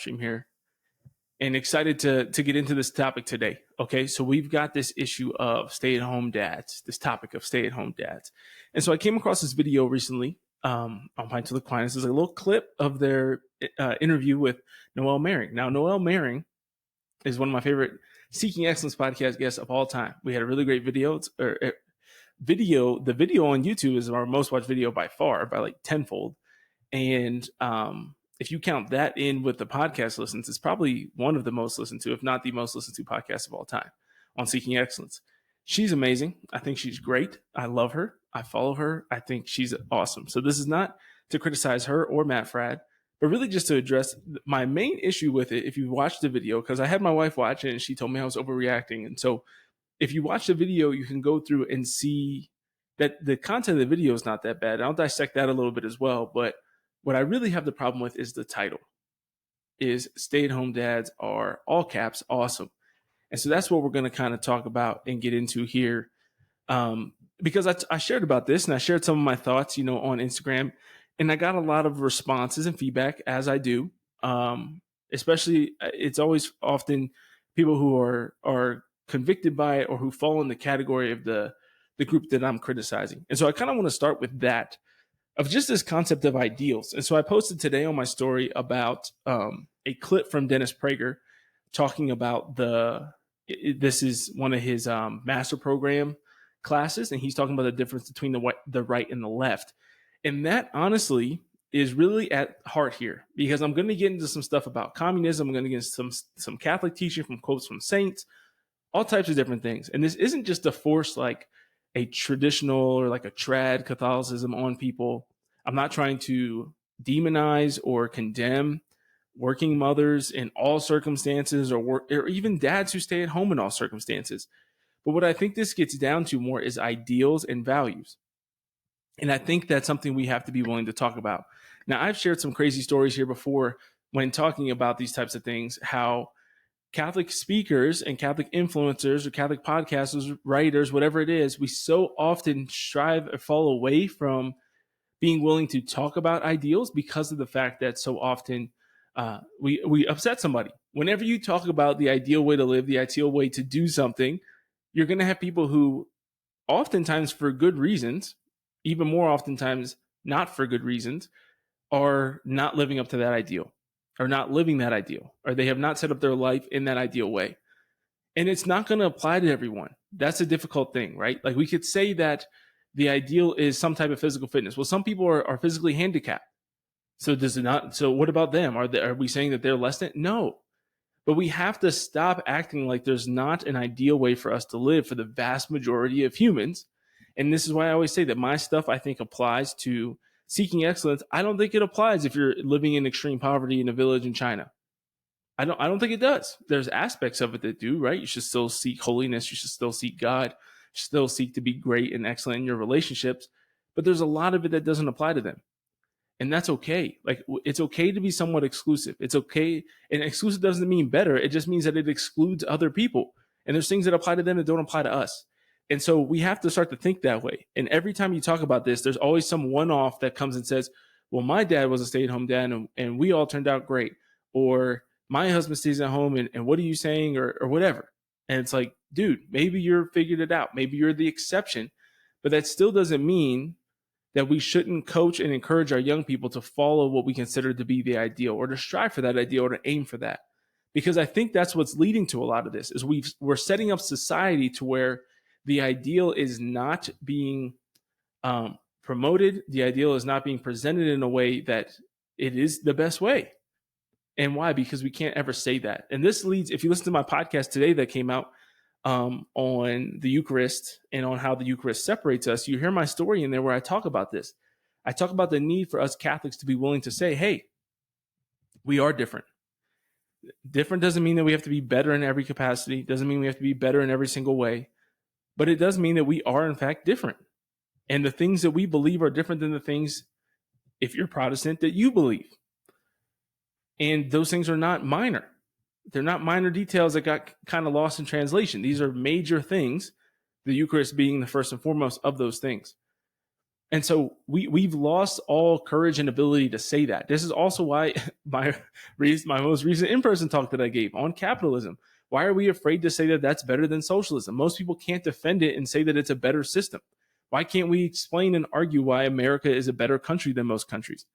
stream here, and excited to get into this topic today. Okay, so we've got this issue of stay-at-home dads, this topic of stay-at-home dads. And so I came across this video recently on Pints with Aquinas. There's a little clip of their interview with Noelle Mering. Now, Noelle Mering is one of my favorite Seeking Excellence podcast guests of all time. We had a really great video. The video on YouTube is our most watched video by far, by like tenfold. And if you count that in with the podcast listens, it's probably one of the most listened to, if not the most listened to podcast of all time on Seeking Excellence. She's amazing. I think she's great. I love her. I follow her. I think she's awesome. So this is not to criticize her or Matt Fradd, but really just to address my main issue with it. If you watch the video, because I had my wife watch it and she told me I was overreacting. And so if you watch the video, you can go through and see that the content of the video is not that bad. I'll dissect that a little bit as well. But what I really have the problem with is the title, is stay-at-home dads are, all caps, awesome. And so that's what we're going to kind of talk about and get into here. Because I shared about this and I shared some of my thoughts, on Instagram, and I got a lot of responses and feedback, as I do. Especially, it's always often people who are convicted by it or who fall in the category of the group that I'm criticizing. And so I kind of want to start with that, of just this concept of ideals. And so I posted today on my story about a clip from Dennis Prager talking about this is one of his master program classes, and he's talking about the difference between the right and the left. And that honestly is really at heart here, because I'm going to get into some stuff about communism. I'm going to get into some Catholic teaching from quotes from saints, all types of different things. And this isn't just to force like a traditional or like a trad Catholicism on people. I'm not trying to demonize or condemn working mothers in all circumstances, or even dads who stay at home in all circumstances. But what I think this gets down to more is ideals and values. And I think that's something we have to be willing to talk about. Now, I've shared some crazy stories here before when talking about these types of things, how Catholic speakers and Catholic influencers or Catholic podcasters, writers, whatever it is, we so often strive or fall away from being willing to talk about ideals because of the fact that so often we upset somebody. Whenever you talk about the ideal way to live, the ideal way to do something, you're going to have people who oftentimes for good reasons, even more oftentimes not for good reasons, are not living up to that ideal, or not living that ideal, or they have not set up their life in that ideal way. And it's not going to apply to everyone. That's a difficult thing, right? Like we could say that the ideal is some type of physical fitness. Well, some people are physically handicapped. So does it not? So what about them? Are we saying that they're less than? No. But we have to stop acting like there's not an ideal way for us to live for the vast majority of humans. And this is why I always say that my stuff, I think, applies to seeking excellence. I don't think it applies if you're living in extreme poverty in a village in China. I don't think it does. There's aspects of it that do, right? You should still seek holiness. You should still seek God. You should still seek to be great and excellent in your relationships. But there's a lot of it that doesn't apply to them. And that's okay. Like, it's okay to be somewhat exclusive. It's okay. And exclusive doesn't mean better. It just means that it excludes other people. And there's things that apply to them that don't apply to us. And so we have to start to think that way. And every time you talk about this, there's always some one-off that comes and says, well, my dad was a stay-at-home dad and we all turned out great. Or my husband stays at home and what are you saying, or whatever. And it's like, dude, maybe you're figured it out. Maybe you're the exception. But that still doesn't mean that we shouldn't coach and encourage our young people to follow what we consider to be the ideal, or to strive for that ideal, or to aim for that. Because I think that's what's leading to a lot of this, is we're setting up society to where the ideal is not being promoted. The ideal is not being presented in a way that it is the best way. And why? Because we can't ever say that. And this leads, if you listen to my podcast today that came out on the Eucharist and on how the Eucharist separates us, you hear my story in there where I talk about this. I talk about the need for us Catholics to be willing to say, hey, we are different. Different doesn't mean that we have to be better in every capacity. Doesn't mean we have to be better in every single way. But it does mean that we are, in fact, different. And the things that we believe are different than the things, if you're Protestant, that you believe. And those things are not minor. They're not minor details that got kind of lost in translation. These are major things, the Eucharist being the first and foremost of those things. And so we've lost all courage and ability to say that. This is also why my most recent in-person talk that I gave on capitalism. Why are we afraid to say that that's better than socialism? Most people can't defend it and say that it's a better system. Why can't we explain and argue why America is a better country than most countries?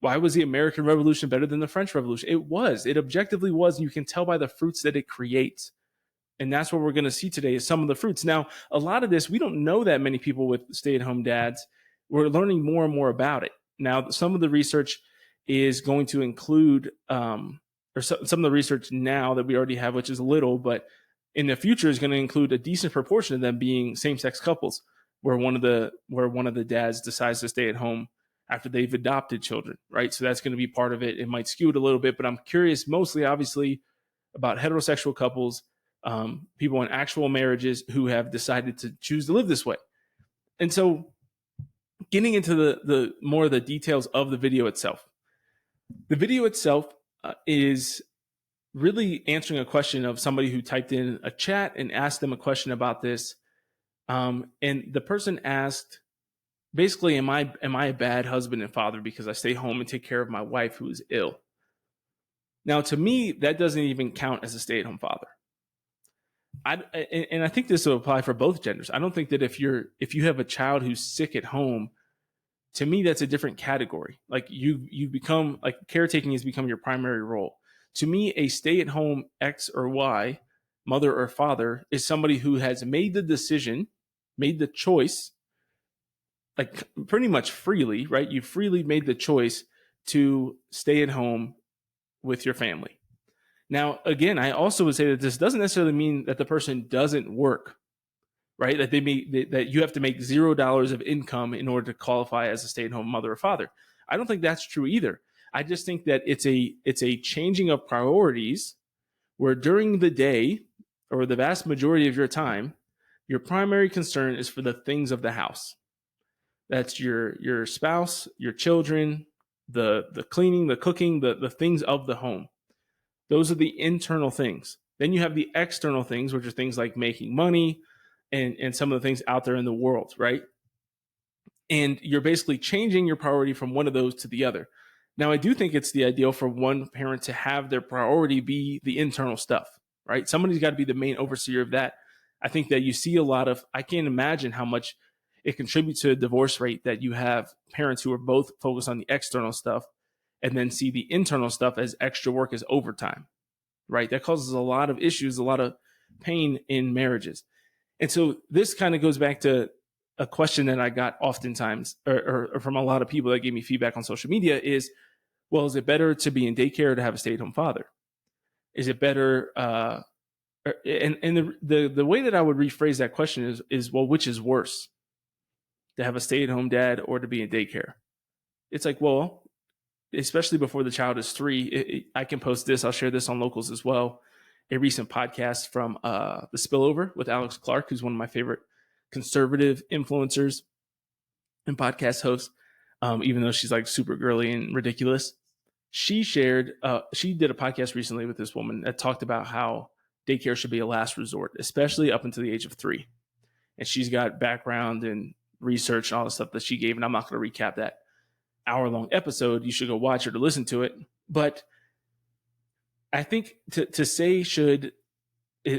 Why was the American Revolution better than the French Revolution? It was. It objectively was, and you can tell by the fruits that it creates. And that's what we're going to see today is some of the fruits. Now, a lot of this, we don't know that many people with stay-at-home dads. We're learning more and more about it. Now, some of the research is going to include, some of the research now that we already have, which is little, but in the future is going to include a decent proportion of them being same-sex couples, where one of the dads decides to stay at home after they've adopted children, right? So that's going to be part of it. It might skew it a little bit, but I'm curious mostly, obviously, about heterosexual couples, people in actual marriages who have decided to choose to live this way. And so getting into the more of the details of the video itself. The video itself is really answering a question of somebody who typed in a chat and asked them a question about this. And the person asked, basically, am I a bad husband and father because I stay home and take care of my wife who is ill? Now, to me, that doesn't even count as a stay-at-home father. And I think this will apply for both genders. I don't think that if you have a child who's sick at home, to me, that's a different category. Like you become, like, caretaking has become your primary role. To me, a stay-at-home X or Y, mother or father, is somebody who has made the decision, made the choice, like pretty much freely, right? You freely made the choice to stay at home with your family. Now, again, I also would say that this doesn't necessarily mean that the person doesn't work, right? That that you have to make $0 of income in order to qualify as a stay-at-home mother or father. I don't think that's true either. I just think that it's a changing of priorities where during the day or the vast majority of your time, your primary concern is for the things of the house. That's your spouse, your children, the cleaning, the cooking, the things of the home. Those are the internal things. Then you have the external things, which are things like making money and some of the things out there in the world, right? And you're basically changing your priority from one of those to the other. Now, I do think it's the ideal for one parent to have their priority be the internal stuff, right? Somebody's got to be the main overseer of that. I think that you see a lot of, I can't imagine how much it contributes to a divorce rate that you have parents who are both focused on the external stuff and then see the internal stuff as extra work, as overtime, right? That causes a lot of issues, a lot of pain in marriages. And so this kind of goes back to a question that I got oftentimes or from a lot of people that gave me feedback on social media is, well, is it better to be in daycare or to have a stay-at-home father? Is it better? And the way that I would rephrase that question is, well, which is worse? To have a stay-at-home dad or to be in daycare? It's like, well, especially before the child is 3, I can post this. I'll share this on Locals as well. A recent podcast from The Spillover with Alex Clark, who's one of my favorite conservative influencers and podcast hosts, even though she's like super girly and ridiculous. She did a podcast recently with this woman that talked about how daycare should be a last resort, especially up until the age of 3. And she's got background and research and all the stuff that she gave, and I'm not going to recap that hour-long episode. You should go watch it or listen to it. But I think to say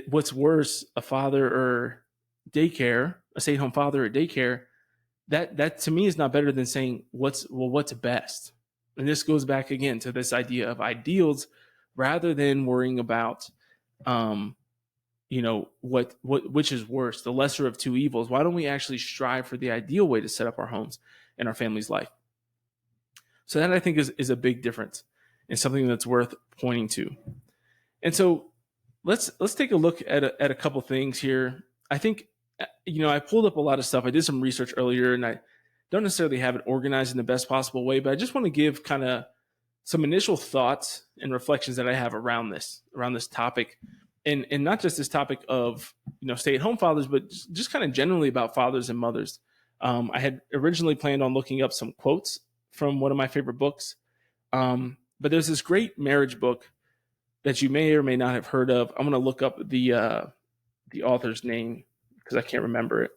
what's worse, a father or daycare, a stay-at-home father or daycare, that to me is not better than saying what's best. And this goes back again to this idea of ideals rather than worrying about which is worse, the lesser of two evils. Why don't we actually strive for the ideal way to set up our homes and our family's life? So that, I think, is a big difference and something that's worth pointing to. And so let's take a look at a couple things here. I think, I pulled up a lot of stuff. I did some research earlier, and I don't necessarily have it organized in the best possible way, but I just want to give kind of some initial thoughts and reflections that I have around this topic. And not just this topic of, stay-at-home fathers, but just kind of generally about fathers and mothers. I had originally planned on looking up some quotes from one of my favorite books. But there's this great marriage book that you may or may not have heard of. I'm going to look up the author's name because I can't remember it.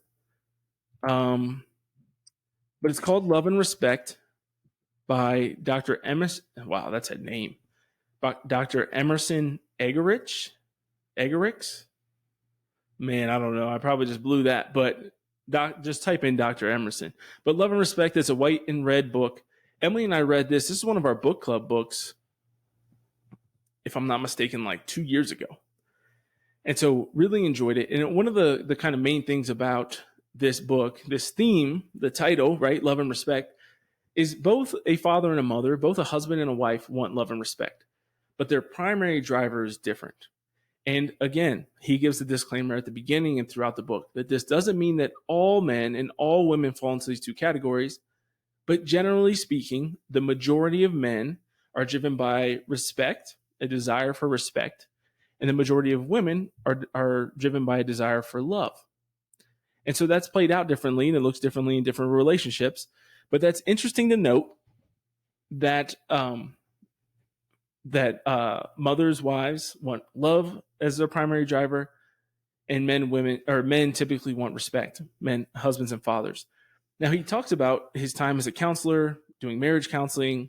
but it's called Love and Respect by Dr. Emerson. Wow, that's a name. Dr. Emerson Eggerichs. Man, I don't know. I probably just blew that, but just type in Dr. Emerson. But Love and Respect is a white and red book. Emily and I read this. This is one of our book club books, if I'm not mistaken, like 2 years ago. And so really enjoyed it. And one of the kind of main things about this book, this theme, the title, right, Love and Respect, is both a father and a mother, both a husband and a wife want love and respect, but their primary driver is different. And again, he gives the disclaimer at the beginning and throughout the book that this doesn't mean that all men and all women fall into these two categories, but generally speaking, the majority of men are driven by respect, a desire for respect, and the majority of women are driven by a desire for love. And so that's played out differently, and it looks differently in different relationships. But that's interesting to note that mothers, wives want love as their primary driver, and men typically want respect. Men, husbands, and fathers. Now he talks about his time as a counselor, doing marriage counseling,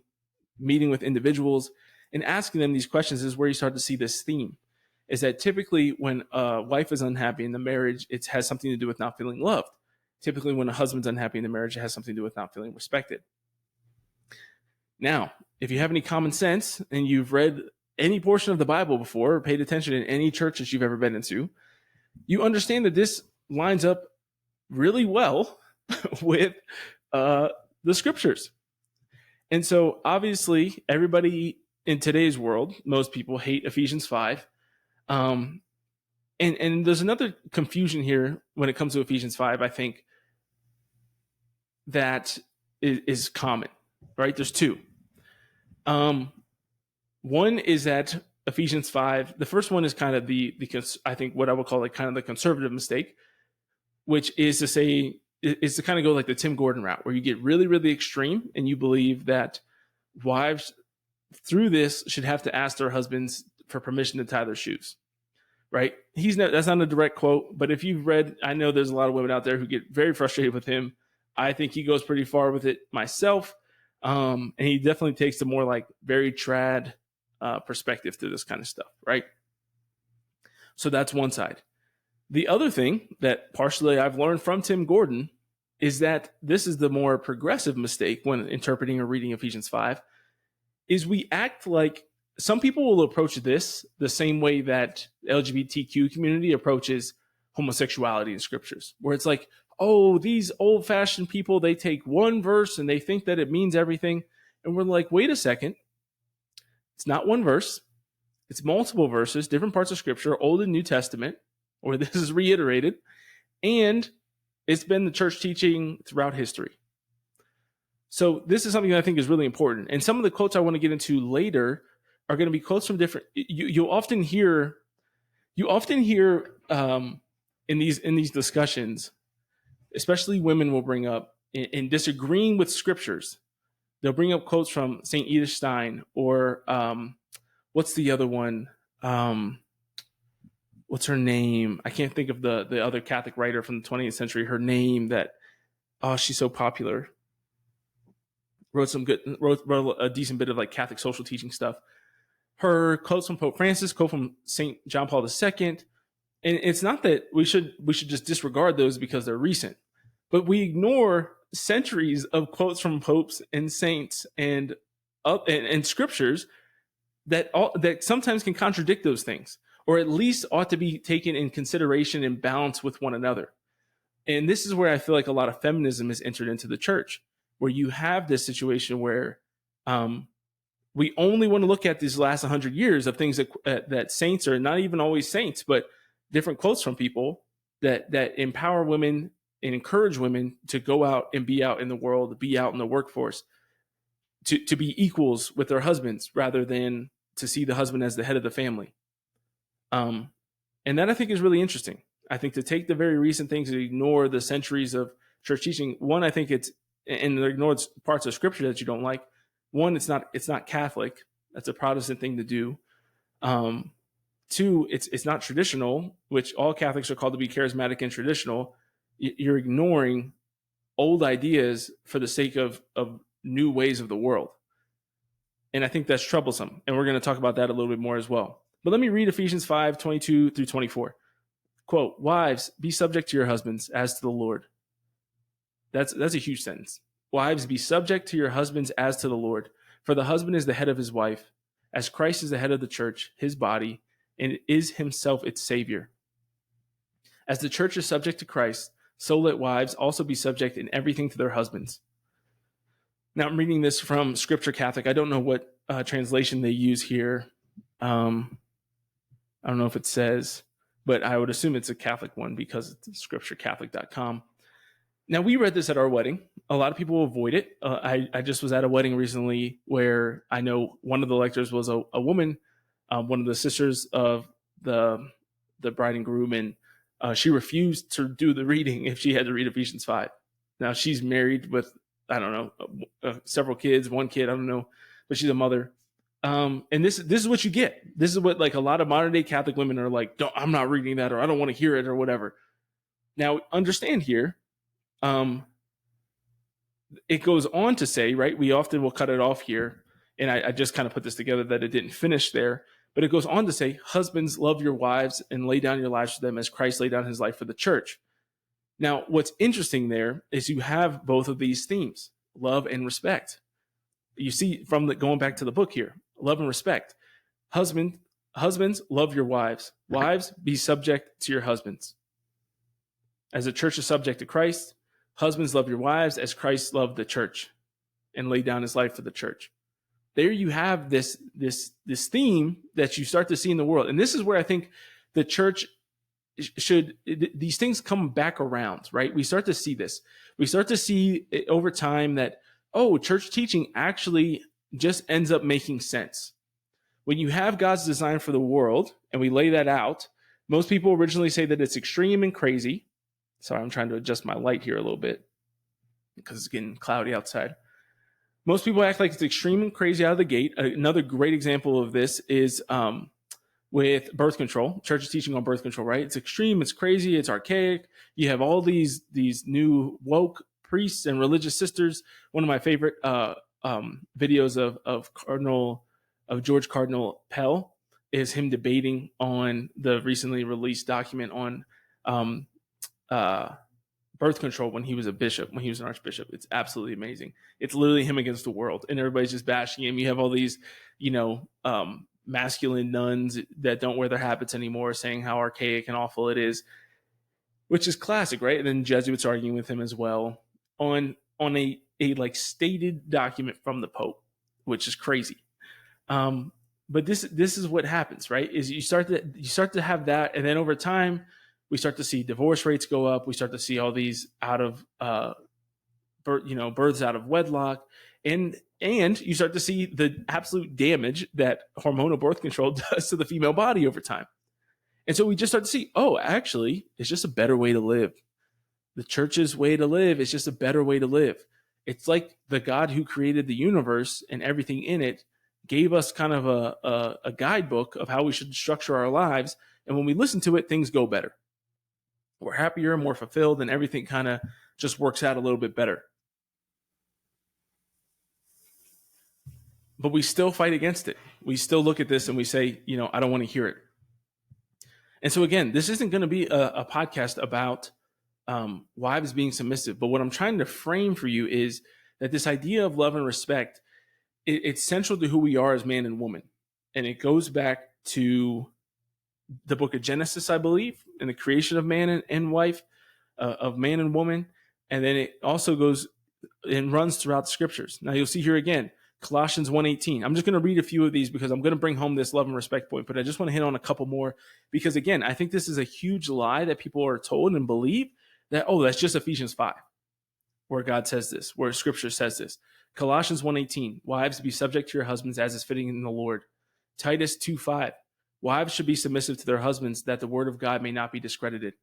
meeting with individuals, and asking them these questions is where you start to see this theme. Is that typically when a wife is unhappy in the marriage, it has something to do with not feeling loved. Typically when a husband's unhappy in the marriage, it has something to do with not feeling respected. Now, if you have any common sense and you've read any portion of the Bible before or paid attention in any church that you've ever been into, you understand that this lines up really well with the scriptures. And so obviously everybody in today's world, most people hate Ephesians 5. And there's another confusion here when it comes to Ephesians 5, I think, that is common, right? There's two. One is that Ephesians 5, the first one is kind of I think what I would call like kind of the conservative mistake, which is to kind of go like the Tim Gordon route, where you get really, really extreme and you believe that wives through this should have to ask their husbands for permission to tie their shoes. Right? That's not a direct quote, but if you've read, I know there's a lot of women out there who get very frustrated with him. I think he goes pretty far with it myself. And he definitely takes the more like very trad perspective to this kind of stuff. Right? So that's one side. The other thing that partially I've learned from Tim Gordon is that this is the more progressive mistake when interpreting or reading Ephesians 5 is we act like some people will approach this the same way that the LGBTQ community approaches homosexuality in scriptures, where it's like, oh, these old-fashioned people, they take one verse and they think that it means everything. And we're like, wait a second. It's not one verse. It's multiple verses, different parts of scripture, Old and New Testament, where this is reiterated. And it's been the church teaching throughout history. So this is something that I think is really important. And some of the quotes I want to get into later are going to be quotes from different. You often hear in these discussions, especially women will bring up in disagreeing with scriptures. They'll bring up quotes from Saint Edith Stein or what's the other one? What's her name? I can't think of the other Catholic writer from the 20th century. Her name she's so popular. Wrote a decent bit of like Catholic social teaching stuff. Her quotes from Pope Francis, quote from St. John Paul II. And it's not that we should just disregard those because they're recent, but we ignore centuries of quotes from popes and saints and scriptures that sometimes can contradict those things, or at least ought to be taken in consideration and balance with one another. And this is where I feel like a lot of feminism has entered into the church, where you have this situation where we only want to look at these last 100 years of things that saints are not even always saints, but different quotes from people that empower women and encourage women to go out and be out in the world, be out in the workforce, to be equals with their husbands rather than to see the husband as the head of the family. And that I think is really interesting. I think to take the very recent things and ignore the centuries of church teaching, one, I think and ignore parts of scripture that you don't like. One, it's not Catholic. That's a Protestant thing to do. Two, it's not traditional, which all Catholics are called to be charismatic and traditional. You're ignoring old ideas for the sake of new ways of the world. And I think that's troublesome. And we're going to talk about that a little bit more as well. But let me read Ephesians 5:22-24. Quote, "Wives, be subject to your husbands as to the Lord." That's a huge sentence. "Wives, be subject to your husbands as to the Lord. For the husband is the head of his wife, as Christ is the head of the church, his body, and is himself its Savior. As the church is subject to Christ, so let wives also be subject in everything to their husbands." Now, I'm reading this from Scripture Catholic. I don't know what translation they use here. I don't know if it says, but I would assume it's a Catholic one because it's scripturecatholic.com. Now, we read this at our wedding. A lot of people avoid it. I just was at a wedding recently where I know one of the lectors was a woman, one of the sisters of the bride and groom, and she refused to do the reading if she had to read Ephesians 5. Now, she's married with, I don't know, several kids, one kid, I don't know, but she's a mother. And this is what you get. This is what like a lot of modern day Catholic women are like, I'm not reading that, or I don't want to hear it, or whatever. Now, understand here, it goes on to say, right, we often will cut it off here, and I just kind of put this together that it didn't finish there, but it goes on to say, "Husbands, love your wives and lay down your lives for them as Christ laid down his life for the church." Now, what's interesting there is you have both of these themes, love and respect. You see from going back to the book here, love and respect. Husbands, love your wives. Wives, be subject to your husbands. As the church is subject to Christ, husbands, love your wives as Christ loved the church and laid down his life for the church. There you have this theme that you start to see in the world. And this is where I think the church these things come back around, right? We start to see this. We start to see over time that, church teaching actually just ends up making sense. When you have God's design for the world and we lay that out, most people originally say that it's extreme and crazy. Sorry, I'm trying to adjust my light here a little bit because it's getting cloudy outside. Most people act like it's extreme and crazy out of the gate. Another great example of this is with birth control. Church is teaching on birth control, right? It's extreme, it's crazy, it's archaic. You have all these new woke priests and religious sisters. One of my favorite videos of George Cardinal Pell is him debating on the recently released document on birth control when he was an archbishop. It's absolutely amazing. It's literally him against the world, and everybody's just bashing him. You have all these, masculine nuns that don't wear their habits anymore, saying how archaic and awful it is, which is classic, right? And then Jesuits arguing with him as well on a like stated document from the Pope, which is crazy. But this is what happens, right? Is you start to have that, and then over time we start to see divorce rates go up. We start to see all these out of births out of wedlock, and you start to see the absolute damage that hormonal birth control does to the female body over time. And so we just start to see, actually, it's just a better way to live. The church's way to live is just a better way to live. It's like the God who created the universe and everything in it gave us kind of a guidebook of how we should structure our lives. And when we listen to it, things go better. We're happier, more fulfilled, and everything kind of just works out a little bit better. But we still fight against it. We still look at this and we say, I don't want to hear it. And so again, this isn't going to be a podcast about wives being submissive. But what I'm trying to frame for you is that this idea of love and respect, it's central to who we are as man and woman. And it goes back to the book of Genesis, I believe, and the creation of man and wife, of man and woman. And then it also goes and runs throughout the scriptures. Now you'll see here again, Colossians 1:18. I'm just going to read a few of these because I'm going to bring home this love and respect point, but I just want to hit on a couple more because, again, I think this is a huge lie that people are told and believe that, that's just Ephesians 5, where God says this, where scripture says this. Colossians 1:18, wives, be subject to your husbands as is fitting in the Lord. Titus 2:5, wives should be submissive to their husbands that the word of God may not be discredited.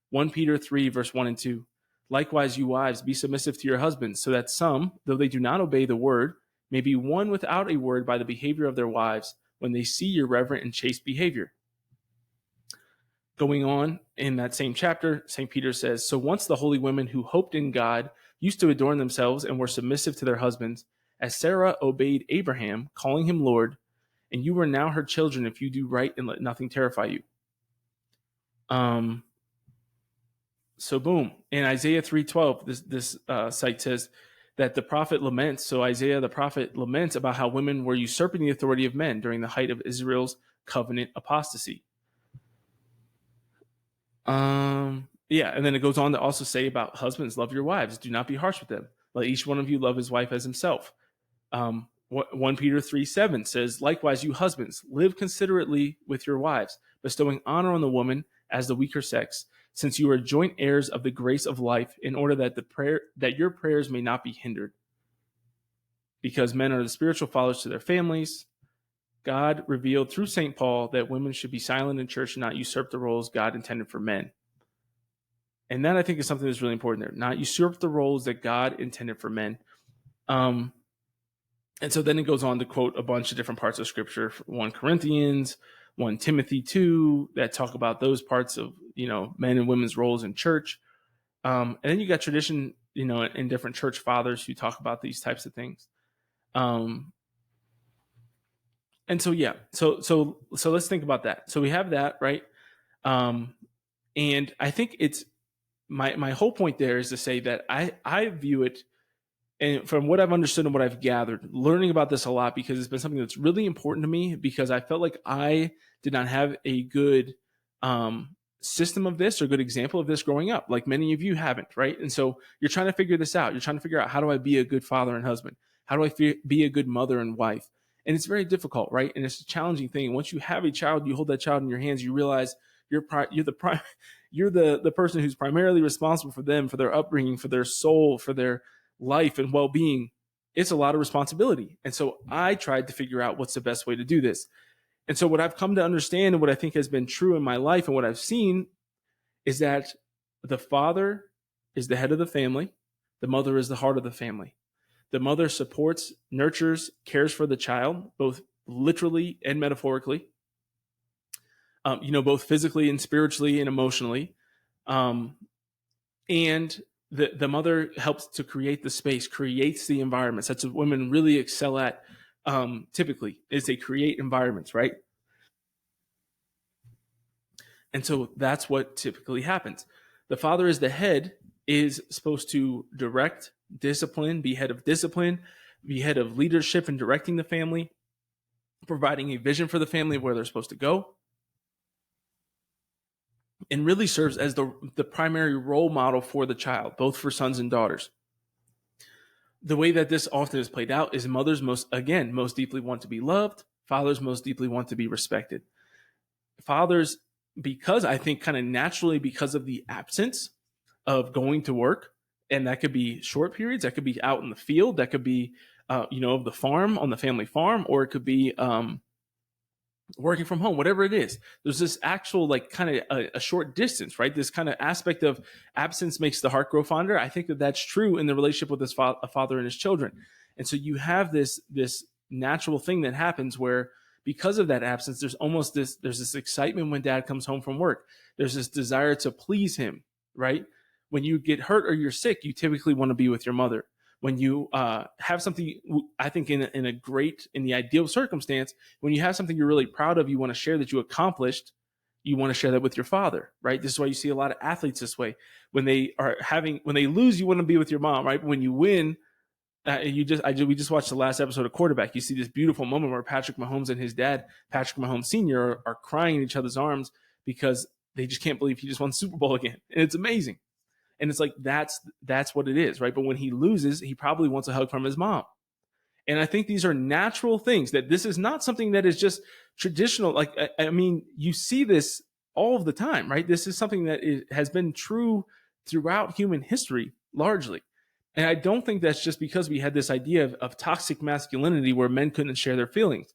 1 Peter 3, verse 1 and 2, likewise, you wives, be submissive to your husbands so that some, though they do not obey the word, may be won without a word by the behavior of their wives when they see your reverent and chaste behavior. Going on in that same chapter, St. Peter says, so once the holy women who hoped in God used to adorn themselves and were submissive to their husbands, as Sarah obeyed Abraham, calling him Lord, and you are now her children if you do right and let nothing terrify you. So boom, in Isaiah 3:12, this site says that the prophet laments. So Isaiah the prophet laments about how women were usurping the authority of men during the height of Israel's covenant apostasy. Yeah, and then it goes on to also say about husbands, love your wives, do not be harsh with them. Let each one of you love his wife as himself. 1 Peter 3:7 says, likewise, you husbands, live considerately with your wives, bestowing honor on the woman as the weaker sex, since you are joint heirs of the grace of life, in order that your prayers may not be hindered. Because men are the spiritual fathers to their families, God revealed through St. Paul that women should be silent in church and not usurp the roles God intended for men. And that, I think, is something that's really important there. Not usurp the roles that God intended for men. And so then it goes on to quote a bunch of different parts of Scripture, 1 Corinthians, 1 Timothy 2, that talk about those parts of, men and women's roles in church. And then you got tradition, in different church fathers who talk about these types of things. And so, yeah, so let's think about that. So we have that, right? And I think it's my whole point there is to say that I view it, and from what I've understood and what I've gathered, learning about this a lot, because it's been something that's really important to me, because I felt like I did not have a good system of this or good example of this growing up, like many of you haven't, right? And so you're trying to figure this out. You're trying to figure out, how do I be a good father and husband? How do I be a good mother and wife? And it's very difficult, right? And it's a challenging thing. Once you have a child, you hold that child in your hands, you realize you're the person who's primarily responsible for them, for their upbringing, for their soul, for their life and well-being. It's a lot of responsibility. And so I tried to figure out what's the best way to do this. And so what I've come to understand, and what I think has been true in my life and what I've seen, is that the father is the head of the family. The mother is the heart of the family. The mother supports, nurtures, cares for the child, both literally and metaphorically, both physically and spiritually and emotionally. And the mother helps to create the space, creates the environments. That's what women really excel at, typically, is they create environments, right? And so that's what typically happens. The father is the head, is supposed to direct, discipline, be head of discipline, be head of leadership and directing the family, providing a vision for the family of where they're supposed to go, and really serves as the primary role model for the child, both for sons and daughters. The way that this often is played out is mothers most deeply want to be loved. Fathers most deeply want to be respected. Fathers, because I think kind of naturally, because of the absence of going to work, and that could be short periods, that could be out in the field, that could be, of the farm, on the family farm, or it could be working from home, whatever it is. There's this actual, like, kind of a short distance, right? This kind of aspect of absence makes the heart grow fonder. I think that that's true in the relationship with a father and his children. And so you have this natural thing that happens where, because of that absence, there's this excitement when dad comes home from work. There's this desire to please him, right? When you get hurt or you're sick, you typically want to be with your mother. When you have something, I think in the ideal circumstance, when you have something you're really proud of, you want to share that you accomplished, you want to share that with your father, right? This is why you see a lot of athletes this way. When they lose, you want to be with your mom, right? But when you win, we just watched the last episode of Quarterback. You see this beautiful moment where Patrick Mahomes and his dad, Patrick Mahomes Sr., are crying in each other's arms because they just can't believe he just won the Super Bowl again. And it's amazing. And it's like, that's what it is, right? But when he loses, he probably wants a hug from his mom. And I think these are natural things, that this is not something that is just traditional. Like, I mean, you see this all of the time, right? This is something that has been true throughout human history, largely. And I don't think that's just because we had this idea of toxic masculinity where men couldn't share their feelings.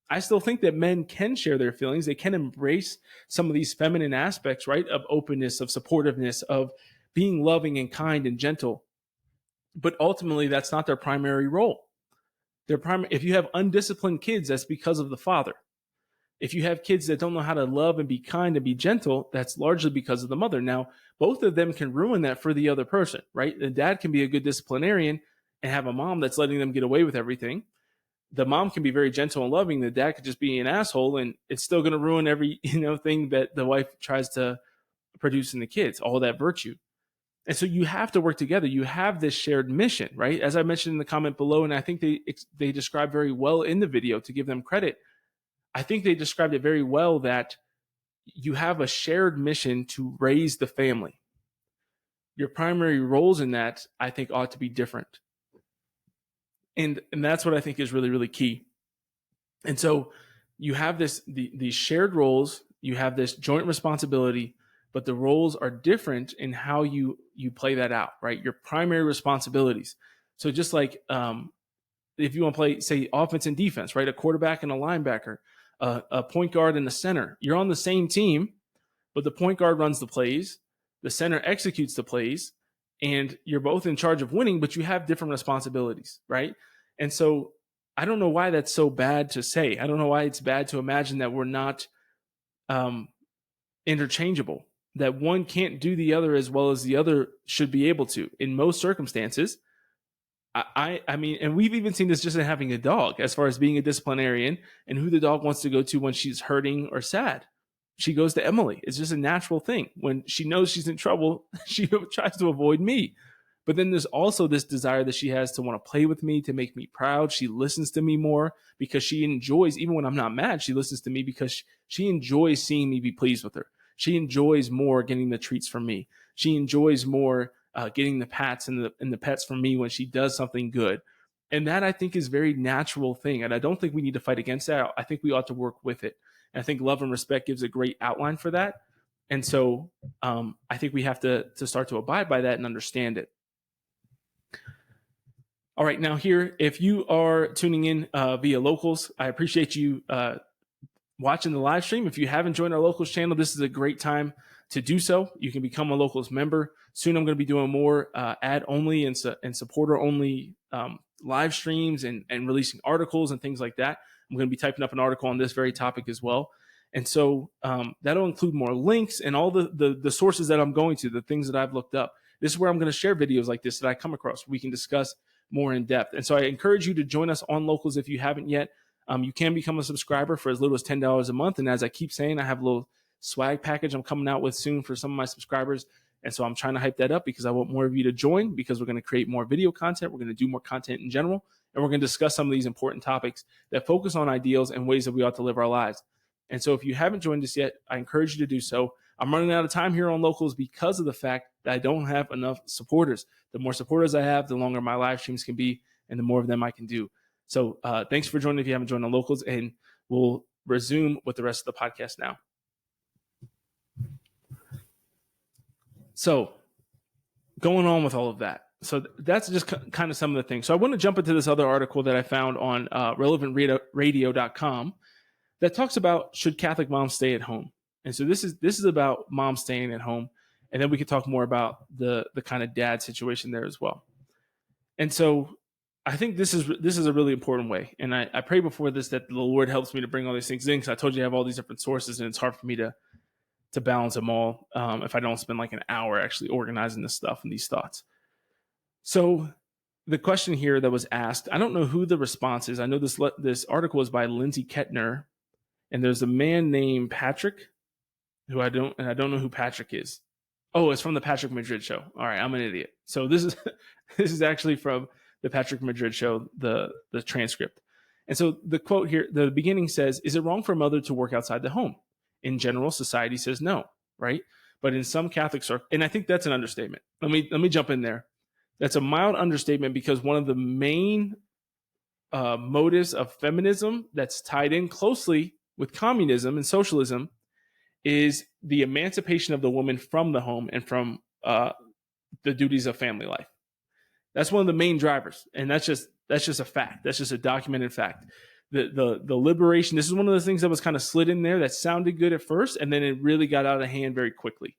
I still think that men can share their feelings. They can embrace some of these feminine aspects, right? Of openness, of supportiveness, of being loving and kind and gentle. But ultimately, that's not their primary role. If you have undisciplined kids, that's because of the father. If you have kids that don't know how to love and be kind and be gentle, that's largely because of the mother. Now, both of them can ruin that for the other person, right? The dad can be a good disciplinarian and have a mom that's letting them get away with everything. The mom can be very gentle and loving. The dad could just be an asshole, and it's still going to ruin every thing that the wife tries to produce in the kids, all that virtue. And so you have to work together. You have this shared mission, right? As I mentioned in the comment below, and I think they described very well in the video, to give them credit. I think they described it very well that you have a shared mission to raise the family. Your primary roles in that, I think, ought to be different. And that's what I think is really, really key. And so you have these shared roles, you have this joint responsibility, but the roles are different in how you play that out, right? Your primary responsibilities. So just like if you want to play, say, offense and defense, right? A quarterback and a linebacker, a point guard and a center. You're on the same team, but the point guard runs the plays, the center executes the plays, and you're both in charge of winning, but you have different responsibilities, right? And so I don't know why that's so bad to say. I don't know why it's bad to imagine that we're not interchangeable, that one can't do the other as well as the other should be able to. In most circumstances, I mean, and we've even seen this just in having a dog, as far as being a disciplinarian and who the dog wants to go to when she's hurting or sad. She goes to Emily. It's just a natural thing. When she knows she's in trouble, she tries to avoid me. But then there's also this desire that she has to want to play with me, to make me proud. She listens to me more because she enjoys, even when I'm not mad, she listens to me because she enjoys seeing me be pleased with her. She enjoys more getting the treats from me. She enjoys more getting the pats and the pets from me when she does something good. And that, I think, is a very natural thing. And I don't think we need to fight against that. I think we ought to work with it. And I think love and respect gives a great outline for that. And so I think we have to start to abide by that and understand it. All right, now here, if you are tuning in via Locals, I appreciate you watching the live stream. If you haven't joined our Locals channel, this is a great time to do so. You can become a Locals member. Soon I'm going to be doing more ad-only and supporter-only live streams and releasing articles and things like that. I'm going to be typing up an article on this very topic as well. And so that'll include more links and all the sources that I'm going to, the things that I've looked up. This is where I'm going to share videos like this that I come across. We can discuss more in depth. And so I encourage you to join us on Locals if you haven't yet. You can become a subscriber for as little as $10 a month. And as I keep saying, I have a little swag package I'm coming out with soon for some of my subscribers. And so I'm trying to hype that up because I want more of you to join, because we're going to create more video content. We're going to do more content in general. And we're going to discuss some of these important topics that focus on ideals and ways that we ought to live our lives. And so if you haven't joined us yet, I encourage you to do so. I'm running out of time here on Locals because of the fact that I don't have enough supporters. The more supporters I have, the longer my live streams can be, and the more of them I can do. So thanks for joining if you haven't joined on Locals, and we'll resume with the rest of the podcast now. So going on with all of that. So that's just kind of some of the things. So I want to jump into this other article that I found on relevantradio.com that talks about, should Catholic moms stay at home? And so this is about moms staying at home. And then we could talk more about the kind of dad situation there as well. And so I think this is a really important way. And I pray before this that the Lord helps me to bring all these things in, because I told you I have all these different sources, and it's hard for me to balance them all if I don't spend like an hour actually organizing this stuff and these thoughts. So the question here that was asked, I don't know who the response is. I know this article is by Lindsay Kettner, and there's a man named Patrick, who I don't know who Patrick is. Oh, it's from the Patrick Madrid show. All right, I'm an idiot. So this is actually from the Patrick Madrid show, the transcript. And so the quote here, the beginning says, "Is it wrong for a mother to work outside the home? In general, society says no, right? But in some Catholic circles," and I think that's an understatement. Let me jump in there. That's a mild understatement, because one of the main motives of feminism that's tied in closely with communism and socialism is the emancipation of the woman from the home and from the duties of family life. That's one of the main drivers, and that's just a fact. That's just a documented fact. The liberation. This is one of the things that was kind of slid in there that sounded good at first, and then it really got out of hand very quickly.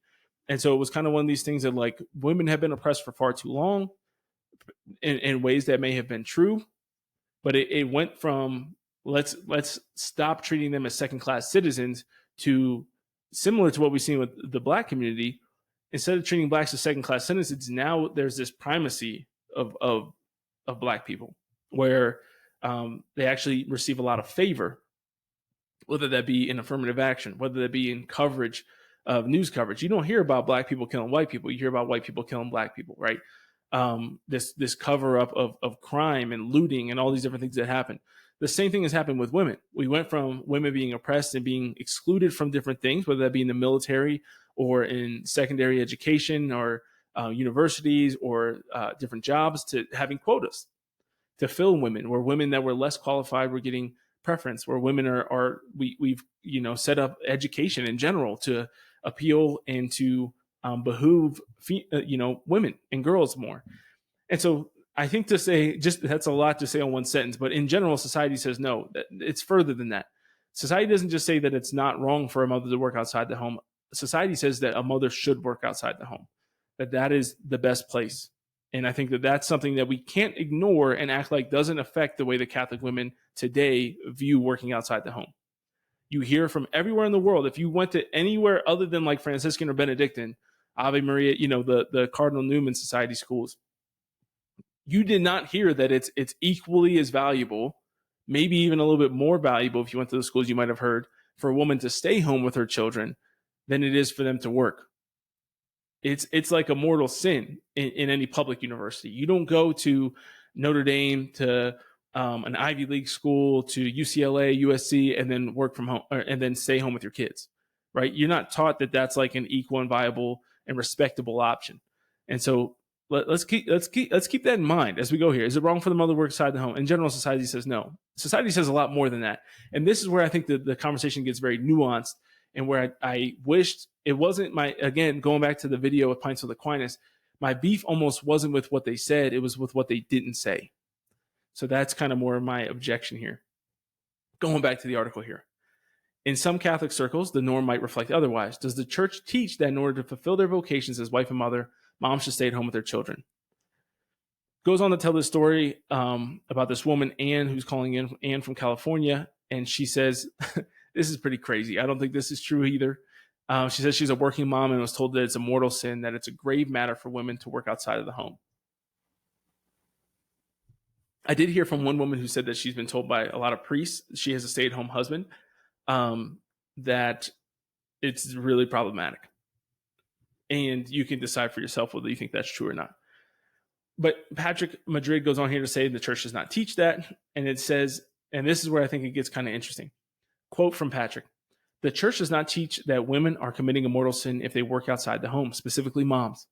And so it was kind of one of these things that, like, women have been oppressed for far too long in ways that may have been true, but it went from Let's stop treating them as second-class citizens, to similar to what we've seen with the Black community. Instead of treating Blacks as second-class citizens, now there's this primacy of Black people, where they actually receive a lot of favor, whether that be in affirmative action, whether that be in coverage of news coverage. You don't hear about Black people killing white people. You hear about white people killing Black people, right? This cover up of crime and looting and all these different things that happen. The same thing has happened with women. We went from women being oppressed and being excluded from different things, whether that be in the military or in secondary education or universities or different jobs, to having quotas to fill women, where women that were less qualified were getting preference, where women we've set up education in general to appeal and to behoove women and girls more. And so I think to say, just that's a lot to say on one sentence, but in general, society says no, that it's further than that. Society doesn't just say that it's not wrong for a mother to work outside the home. Society says that a mother should work outside the home, that is the best place. And I think that that's something that we can't ignore and act like doesn't affect the way the Catholic women today view working outside the home. You hear from everywhere in the world. If you went to anywhere other than like Franciscan or Benedictine, Ave Maria, the Cardinal Newman Society schools, you did not hear that it's equally as valuable, maybe even a little bit more valuable, if you went to the schools you might have heard, for a woman to stay home with her children than it is for them to work. It's like a mortal sin in any public university. You don't go to Notre Dame, to an Ivy League school, to UCLA, USC, and then work from home, and then stay home with your kids, right? You're not taught that that's like an equal and viable and respectable option. And so let's keep that in mind as we go here. Is it wrong for the mother to work outside the home? In general, society says no. Society says a lot more than that. And this is where I think the conversation gets very nuanced, and where I wished it wasn't again, going back to the video with Pints with Aquinas, my beef almost wasn't with what they said, it was with what they didn't say. So that's kind of more of my objection here. Going back to the article here. In some Catholic circles, the norm might reflect otherwise. Does the church teach that in order to fulfill their vocations as wife and mother, moms should stay at home with their children? Goes on to tell this story about this woman, Anne, who's calling in, Anne from California. And she says, this is pretty crazy. I don't think this is true either. She says she's a working mom and was told that it's a mortal sin, that it's a grave matter for women to work outside of the home. I did hear from one woman who said that she's been told by a lot of priests, she has a stay-at-home husband, that it's really problematic. And you can decide for yourself whether you think that's true or not. But Patrick Madrid goes on here to say the church does not teach that. And it says, and this is where I think it gets kind of interesting. Quote from Patrick: the church does not teach that women are committing a mortal sin if they work outside the home, specifically moms.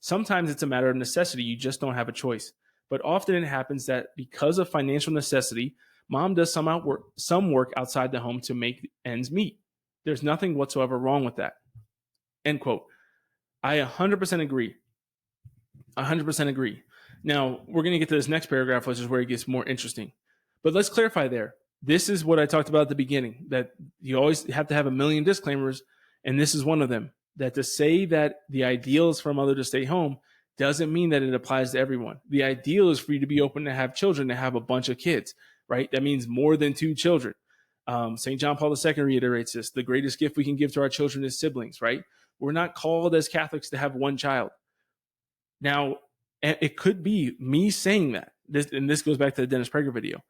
Sometimes it's a matter of necessity. You just don't have a choice. But often it happens that because of financial necessity, mom does some work outside the home to make ends meet. There's nothing whatsoever wrong with that. End quote. I 100% agree. 100% agree. Now, we're going to get to this next paragraph, which is where it gets more interesting. But let's clarify there. This is what I talked about at the beginning, that you always have to have a million disclaimers, and this is one of them. That to say that the ideal is for a mother to stay home doesn't mean that it applies to everyone. The ideal is for you to be open to have children, to have a bunch of kids, right? That means more than 2 children. St. John Paul II reiterates this. The greatest gift we can give to our children is siblings, right? We're not called as Catholics to have one child. Now, it could be me saying that, and this goes back to the Dennis Prager video,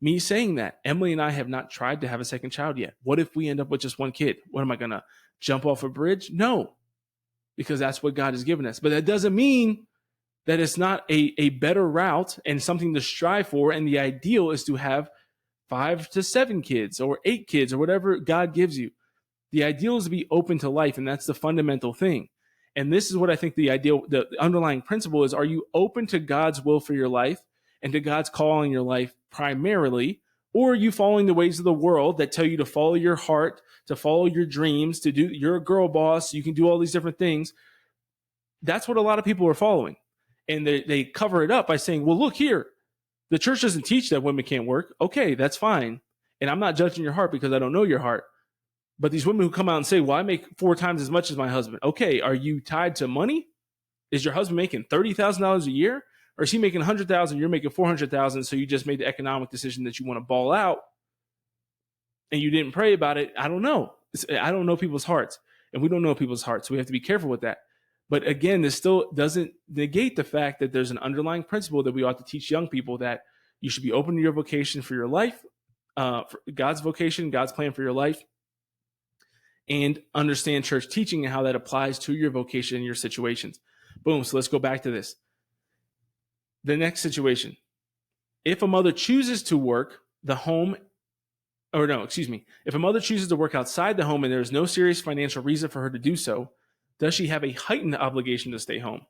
me saying that Emily and I have not tried to have a second child yet. What if we end up with just one kid? What am I going to jump off a bridge? No, because that's what God has given us. But that doesn't mean that it's not a better route and something to strive for. And the ideal is to have 5 to 7 kids or 8 kids or whatever God gives you. The ideal is to be open to life, and that's the fundamental thing. And this is what I think the underlying principle is. Are you open to God's will for your life and to God's call in your life primarily? Or are you following the ways of the world that tell you to follow your heart, to follow your dreams, to do, you're a girl boss, you can do all these different things? That's what a lot of people are following. And they cover it up by saying, well, look here, the church doesn't teach that women can't work. Okay, that's fine. And I'm not judging your heart because I don't know your heart. But these women who come out and say, well, I make 4 times as much as my husband. Okay, are you tied to money? Is your husband making $30,000 a year? Or is he making $100,000, you're making $400,000, so you just made the economic decision that you want to ball out and you didn't pray about it, I don't know. I don't know people's hearts, and we don't know people's hearts. So we have to be careful with that. But again, this still doesn't negate the fact that there's an underlying principle that we ought to teach young people, that you should be open to your vocation for your life, for God's vocation, God's plan for your life, and understand church teaching and how that applies to your vocation and your situations. Boom. So let's go back to this. The next situation. If a mother chooses to work if a mother chooses to work outside the home and there is no serious financial reason for her to do so, does she have a heightened obligation to stay home?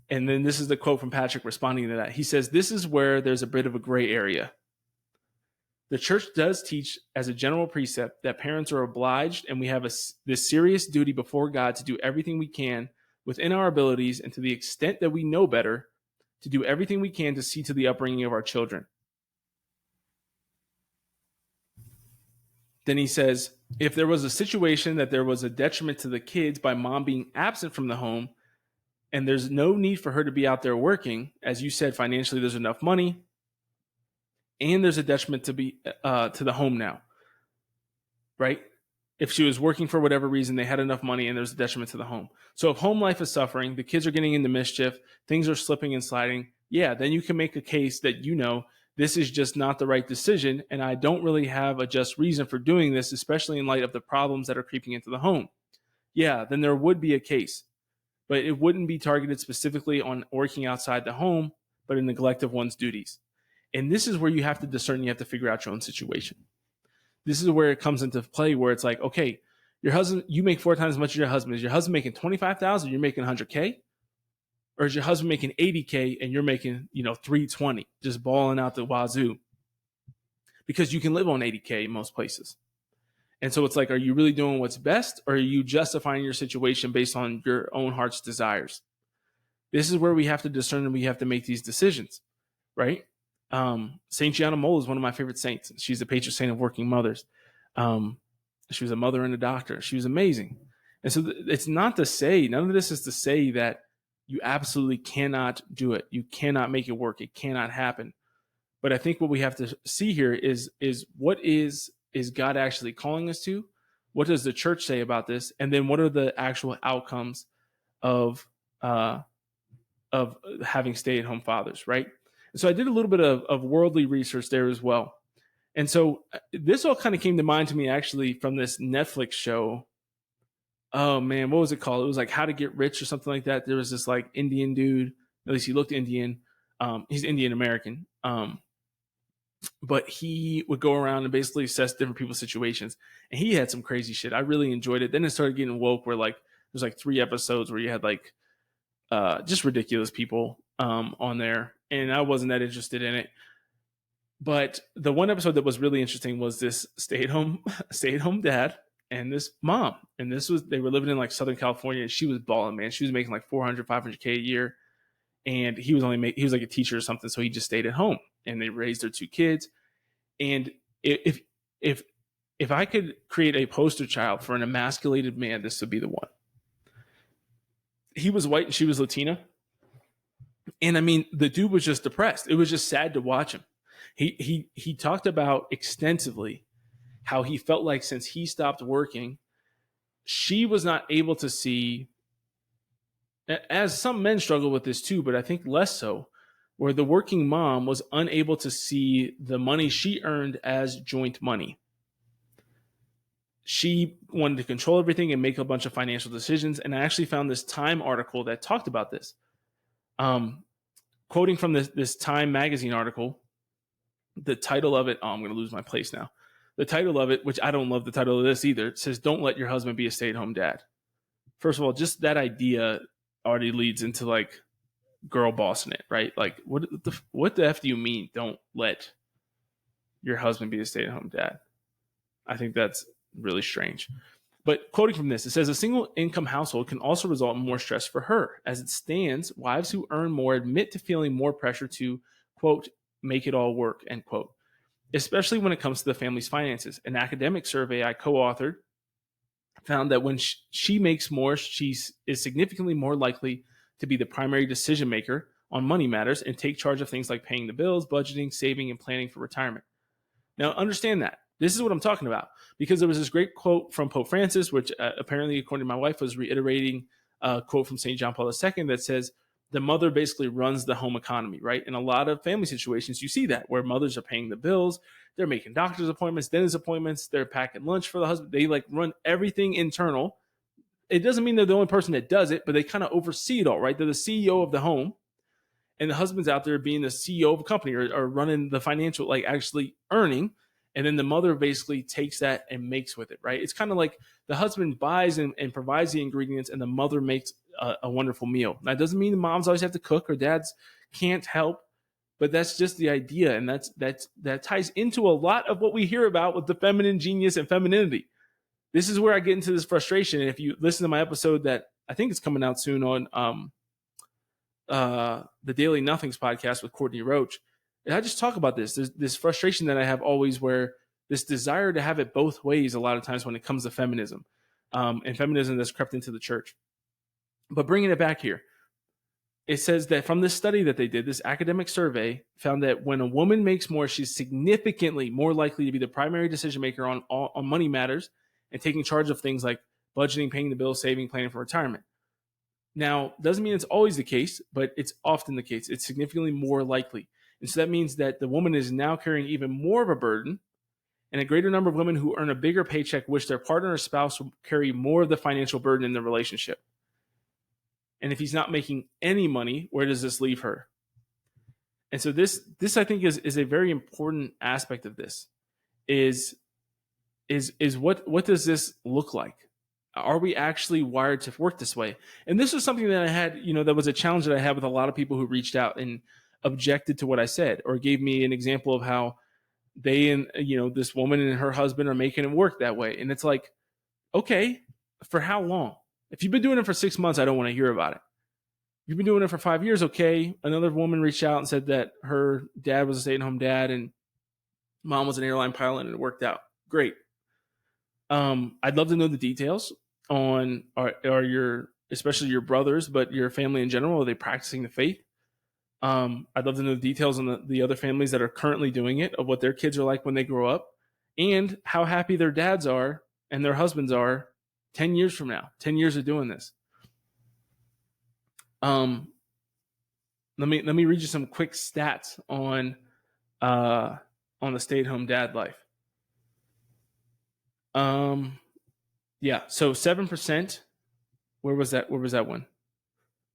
And then this is the quote from Patrick responding to that. He says, this is where there's a bit of a gray area. The church does teach as a general precept that parents are obliged, and we have this serious duty before God to do everything we can within our abilities and to the extent that we know better, to do everything we can to see to the upbringing of our children. Then he says, if there was a situation that there was a detriment to the kids by mom being absent from the home, and there's no need for her to be out there working, as you said, financially there's enough money, and there's a detriment to the home now, right? If she was working for whatever reason, they had enough money and there's a detriment to the home. So if home life is suffering, the kids are getting into mischief, things are slipping and sliding, yeah, then you can make a case that, this is just not the right decision, and I don't really have a just reason for doing this, especially in light of the problems that are creeping into the home. Yeah, then there would be a case, but it wouldn't be targeted specifically on working outside the home, but a neglect of one's duties. And this is where you have to discern, you have to figure out your own situation. This is where it comes into play, where it's like, okay, your husband, you make 4 times as much as your husband. Is your husband making $25,000? You're making $100K? Or is your husband making $80K and you're making, $320, just balling out the wazoo? Because you can live on $80K in most places. And so it's like, are you really doing what's best, or are you justifying your situation based on your own heart's desires? This is where we have to discern, and we have to make these decisions, right? Saint Gianna Moll is one of my favorite saints. She's the patron saint of working mothers. She was a mother and a doctor. She was amazing. And so it's not to say, none of this is to say that you absolutely cannot do it. You cannot make it work. It cannot happen. But I think what we have to see here is what is God actually calling us to? What does the church say about this? And then what are the actual outcomes of having stay-at-home fathers, right? So I did a little bit of worldly research there as well. And so this all kind of came to mind to me actually from this Netflix show. Oh man, what was it called? It was like How to Get Rich or something like that. There was this like Indian dude, at least he looked Indian. He's Indian American. But he would go around and basically assess different people's situations. And he had some crazy shit. I really enjoyed it. Then it started getting woke, where like there's like 3 episodes where you had like just ridiculous people on there. And I wasn't that interested in it. But the one episode that was really interesting was this stay-at-home dad and this mom. And they were living in like Southern California, and she was balling, man. She was making like 400, 500K a year. And he was like a teacher or something. So he just stayed at home, and they raised their 2 kids. And if I could create a poster child for an emasculated man, this would be the one. He was white and she was Latina. And I mean, the dude was just depressed. It was just sad to watch him. He talked about extensively how he felt like since he stopped working, she was not able to see, as some men struggle with this too, but I think less so, where the working mom was unable to see the money she earned as joint money. She wanted to control everything and make a bunch of financial decisions. And I actually found this Time article that talked about this. Quoting from this Time magazine article, the title of it, I'm going to lose my place now. The title of it, which I don't love the title of this either, it says, "Don't let your husband be a stay-at-home dad." First of all, just that idea already leads into like girl bossing it, right? Like what the F do you mean, don't let your husband be a stay-at-home dad? I think that's really strange. But quoting from this, it says, "A single income household can also result in more stress for her. As it stands, wives who earn more admit to feeling more pressure to, quote, make it all work," end quote, especially when it comes to the family's finances. An academic survey I co-authored found that when she makes more, she is significantly more likely to be the primary decision maker on money matters and take charge of things like paying the bills, budgeting, saving, and planning for retirement. Now, understand that. This is what I'm talking about, because there was this great quote from Pope Francis, which apparently, according to my wife, was reiterating a quote from St. John Paul II that says, the mother basically runs the home economy, right? In a lot of family situations, you see that, where mothers are paying the bills, they're making doctor's appointments, dentist appointments, they're packing lunch for the husband. They like run everything internal. It doesn't mean they're the only person that does it, but they kind of oversee it all, right? They're the CEO of the home, and the husband's out there being the CEO of a company, or running the financial, like actually earning. And then the mother basically takes that and makes with it, right? It's kind of like the husband buys and provides the ingredients, and the mother makes a wonderful meal. That doesn't mean the moms always have to cook or dads can't help, but that's just the idea. And that ties into a lot of what we hear about with the feminine genius and femininity. This is where I get into this frustration. And if you listen to my episode that I think is coming out soon on the Daily Nothings podcast with Courtney Roach, and I just talk about this frustration that I have always, where this desire to have it both ways a lot of times when it comes to feminism, and feminism that's crept into the church. But bringing it back here, it says that from this study that they did, this academic survey found that when a woman makes more, she's significantly more likely to be the primary decision maker on money matters and taking charge of things like budgeting, paying the bills, saving, planning for retirement. Now, doesn't mean it's always the case, but it's often the case. It's significantly more likely. And so that means that the woman is now carrying even more of a burden, and a greater number of women who earn a bigger paycheck wish their partner or spouse will carry more of the financial burden in the relationship. And if he's not making any money, where does this leave her? And so this I think is a very important aspect of this. Is what does this look like? Are we actually wired to work this way? And this was something that I had, that was a challenge that I had with a lot of people who reached out and objected to what I said, or gave me an example of how they and, this woman and her husband are making it work that way. And it's like, okay, for how long? If you've been doing it for 6 months, I don't want to hear about it. If you've been doing it for 5 years, okay. Another woman reached out and said that her dad was a stay-at-home dad and mom was an airline pilot, and it worked out. Great. I'd love to know the details on are your, especially your brothers, but your family in general. Are they practicing the faith? I'd love to know the details on the other families that are currently doing it, of what their kids are like when they grow up, and how happy their dads are and their husbands are 10 years from now, 10 years of doing this. Let me read you some quick stats on the stay-at-home dad life. Yeah, so 7%. Where was that one?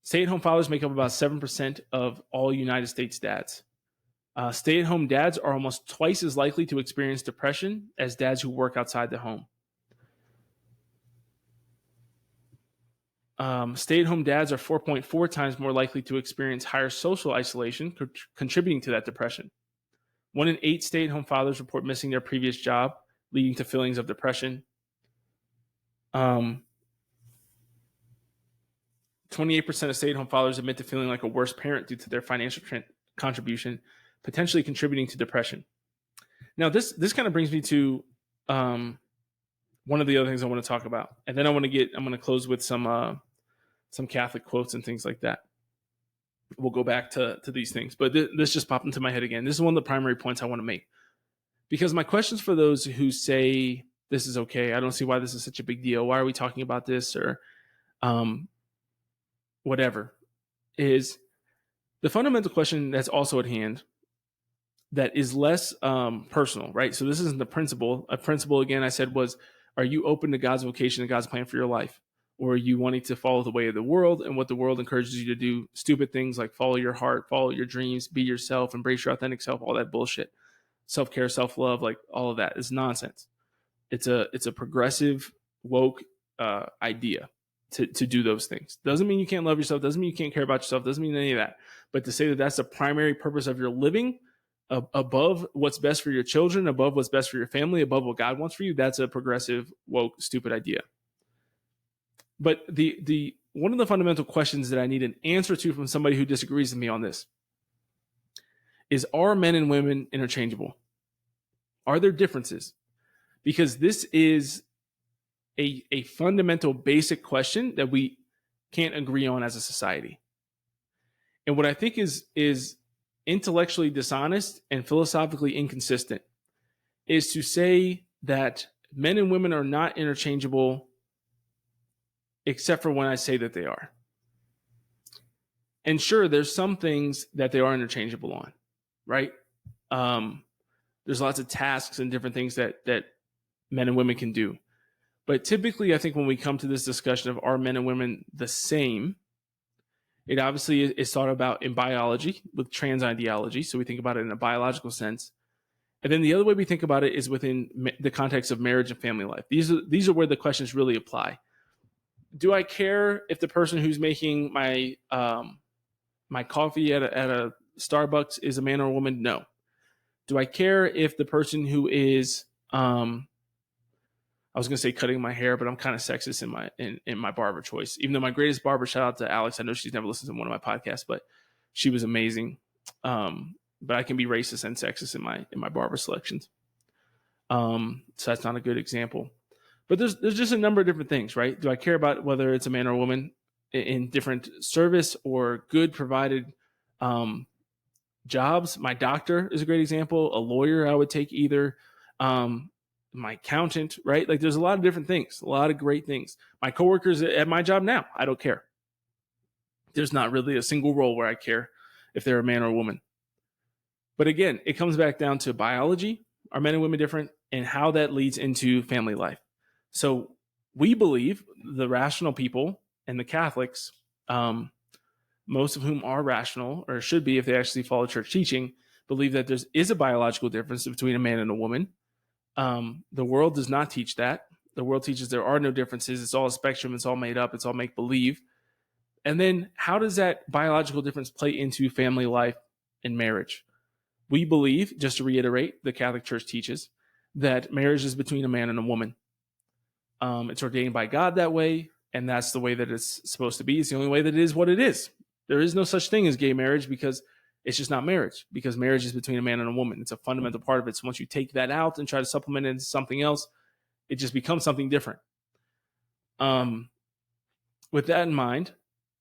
Stay-at-home fathers make up about 7% of all United States dads. Stay-at-home dads are almost twice as likely to experience depression as dads who work outside the home. Stay-at-home dads are 4.4 times more likely to experience higher social isolation, contributing to that depression. 1 in 8 stay-at-home fathers report missing their previous job, leading to feelings of depression. 28% of stay-at-home fathers admit to feeling like a worse parent due to their financial contribution, potentially contributing to depression. Now, this kind of brings me to one of the other things I want to talk about, and then I'm going to close with some Catholic quotes and things like that. We'll go back to these things, but this just popped into my head again. This is one of the primary points I want to make, because my questions for those who say this is okay, I don't see why this is such a big deal, why are we talking about this, or whatever, is the fundamental question that's also at hand that is less personal, right? So this isn't the principle. A principle, again, I said, was, are you open to God's vocation and God's plan for your life? Or are you wanting to follow the way of the world and what the world encourages you to do? Stupid things like follow your heart, follow your dreams, be yourself, embrace your authentic self, all that bullshit. Self-care, self-love, like all of that is nonsense. It's a progressive, woke idea to do those things. Doesn't mean you can't love yourself. Doesn't mean you can't care about yourself. Doesn't mean any of that. But to say that that's the primary purpose of your living, above what's best for your children, above what's best for your family, above what God wants for you, that's a progressive, woke, stupid idea. But the one of the fundamental questions that I need an answer to from somebody who disagrees with me on this is, are men and women interchangeable? Are there differences? Because this is a fundamental, basic question that we can't agree on as a society. And what I think is intellectually dishonest and philosophically inconsistent is to say that men and women are not interchangeable, except for when I say that they are. And sure, there's some things that they are interchangeable on, right? There's lots of tasks and different things that men and women can do. But typically, I think when we come to this discussion of are men and women the same, it obviously is thought about in biology with trans ideology. So we think about it in a biological sense. And then the other way we think about it is within the context of marriage and family life. These are where the questions really apply. Do I care if the person who's making my my coffee at a Starbucks is a man or a woman? No. Do I care if the person who is I was going to say cutting my hair, but I'm kind of sexist in my barber choice. Even though my greatest barber, shout out to Alex. I know she's never listened to one of my podcasts, but she was amazing. But I can be racist and sexist in my barber selections. So that's not a good example. But there's just a number of different things, right? Do I care about whether it's a man or a woman in different service or good provided jobs? My doctor is a great example. A lawyer, I would take either. My accountant, right? Like there's a lot of different things, a lot of great things. My coworkers at my job now, I don't care. There's not really a single role where I care if they're a man or a woman. But again, it comes back down to biology. Are men and women different? And how that leads into family life. So we believe, the rational people and the Catholics, most of whom are rational, or should be if they actually follow church teaching, believe that there is a biological difference between a man and a woman. The world does not teach that. The world teaches there are no differences. It's all a spectrum. It's all made up. It's all make believe. And then how does that biological difference play into family life and marriage? We believe, just to reiterate, the Catholic Church teaches that marriage is between a man and a woman. It's ordained by God that way, and that's the way that it's supposed to be. It's the only way that it is what it is. There is no such thing as gay marriage because it's just not marriage, because marriage is between a man and a woman. It's a fundamental part of it. So once you take that out and try to supplement it into something else, it just becomes something different. With that in mind,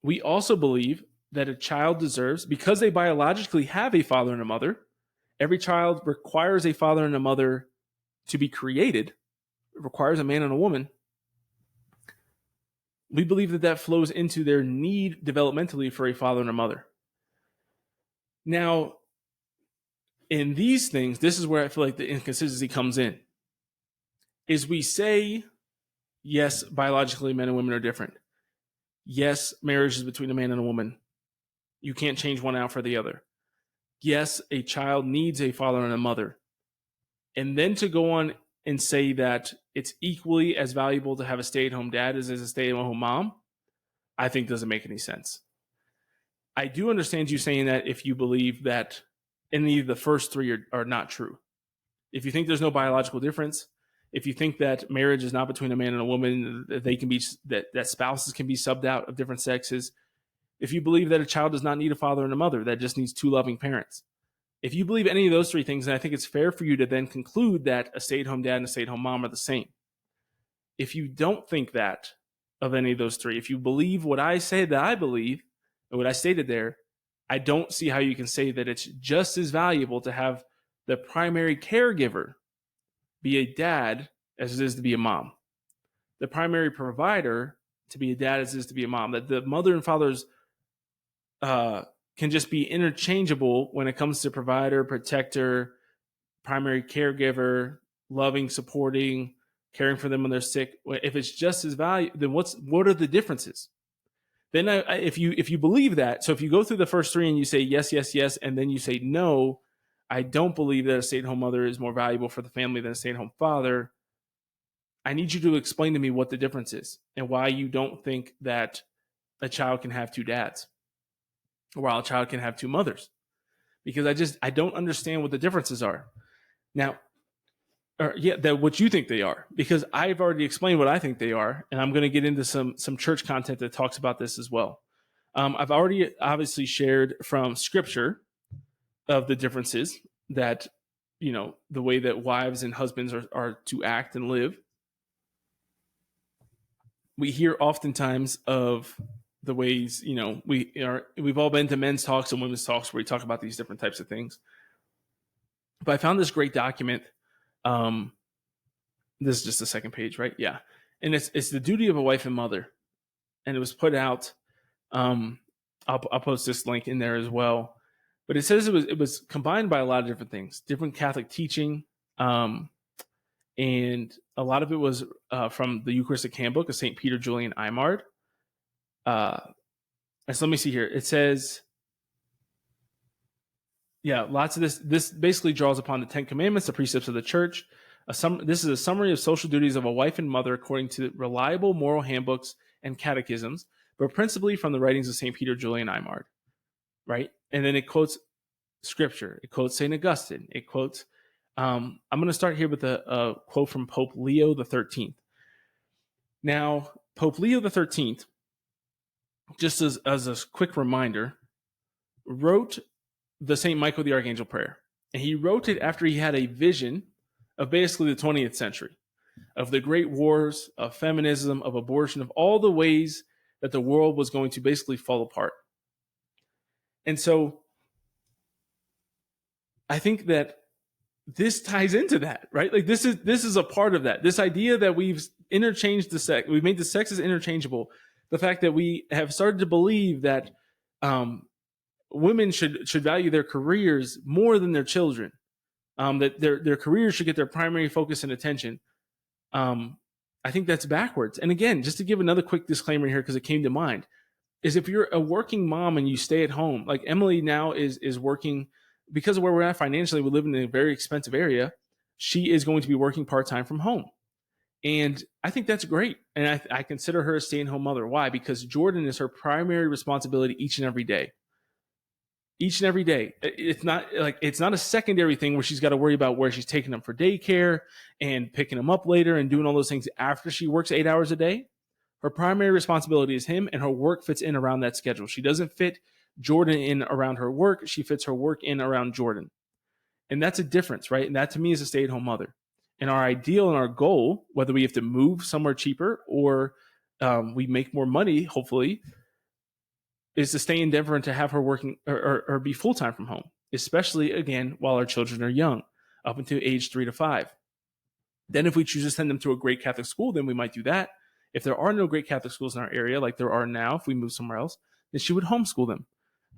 we also believe that a child deserves, because they biologically have a father and a mother, every child requires a father and a mother to be created. It requires a man and a woman. We believe that flows into their need developmentally for a father and a mother. Now, in these things, this is where I feel like the inconsistency comes in. Is we say, yes, biologically men and women are different. Yes, marriage is between a man and a woman. You can't change one out for the other. Yes, a child needs a father and a mother. And then to go on and say that it's equally as valuable to have a stay-at-home dad as a stay-at-home mom, I think doesn't make any sense. I do understand you saying that if you believe that any of the first three are not true. If you think there's no biological difference, if you think that marriage is not between a man and a woman, that they can be that spouses can be subbed out of different sexes, if you believe that a child does not need a father and a mother, that just needs two loving parents. If you believe any of those three things, then I think it's fair for you to then conclude that a stay-at-home dad and a stay-at-home mom are the same. If you don't think that of any of those three, if you believe what I say that I believe, and what I stated there, I don't see how you can say that it's just as valuable to have the primary caregiver be a dad as it is to be a mom. The primary provider to be a dad as it is to be a mom. That the mother and fathers can just be interchangeable when it comes to provider, protector, primary caregiver, loving, supporting, caring for them when they're sick. If it's just as valuable, then what are the differences? Then if you believe that, so if you go through the first three and you say yes, yes, yes, and then you say no, I don't believe that a stay-at-home mother is more valuable for the family than a stay-at-home father, I need you to explain to me what the difference is and why you don't think that a child can have two dads or while a child can have two mothers. Because I don't understand what the differences are. Now, what you think they are, because I've already explained what I think they are, and I'm going to get into some church content that talks about this as well. I've already obviously shared from Scripture of the differences that, the way that wives and husbands are to act and live. We hear oftentimes of the ways, we've all been to men's talks and women's talks where we talk about these different types of things. But I found this great document This is just the second page, right? Yeah. And it's the duty of a wife and mother. And it was put out. I'll post this link in there as well. But it says it was combined by a lot of different things, different Catholic teaching, and a lot of it was from the Eucharistic Handbook of St. Peter Julian Eimard. So let me see here. It says, lots of this. This basically draws upon the Ten Commandments, the precepts of the Church. This is a summary of social duties of a wife and mother according to reliable moral handbooks and catechisms, but principally from the writings of St. Peter Julian Eimard, right? And then it quotes scripture. It quotes St. Augustine. It quotes, I'm going to start here with a quote from Pope Leo XIII. Now, Pope Leo XIII, just as a quick reminder, wrote the St. Michael the Archangel prayer. And he wrote it after he had a vision of basically the 20th century, of the great wars, of feminism, of abortion, of all the ways that the world was going to basically fall apart. And so I think that this ties into that, right? Like this is a part of that. This idea that we've interchanged the sex, we've made the sexes interchangeable. The fact that we have started to believe that women should value their careers more than their children, that their careers should get their primary focus and attention. I think that's backwards. And again, just to give another quick disclaimer here, because it came to mind, is if you're a working mom and you stay at home, like Emily now is working, because of where we're at financially, we live in a very expensive area. She is going to be working part-time from home. And I think that's great. And I consider her a stay-at-home mother. Why? Because Jordan is her primary responsibility each and every day. Each and every day. It's not a secondary thing where she's got to worry about where she's taking them for daycare and picking them up later and doing all those things after she works 8 hours a day. Her primary responsibility is him, and her work fits in around that schedule. She doesn't fit Jordan in around her work. She fits her work in around Jordan. And that's a difference, right? And that to me is a stay-at-home mother. And our ideal and our goal, whether we have to move somewhere cheaper or we make more money, hopefully, is to stay in Denver and to have her working or be full-time from home, especially, again, while our children are young, up until age 3 to 5. Then if we choose to send them to a great Catholic school, then we might do that. If there are no great Catholic schools in our area, like there are now, if we move somewhere else, then she would homeschool them.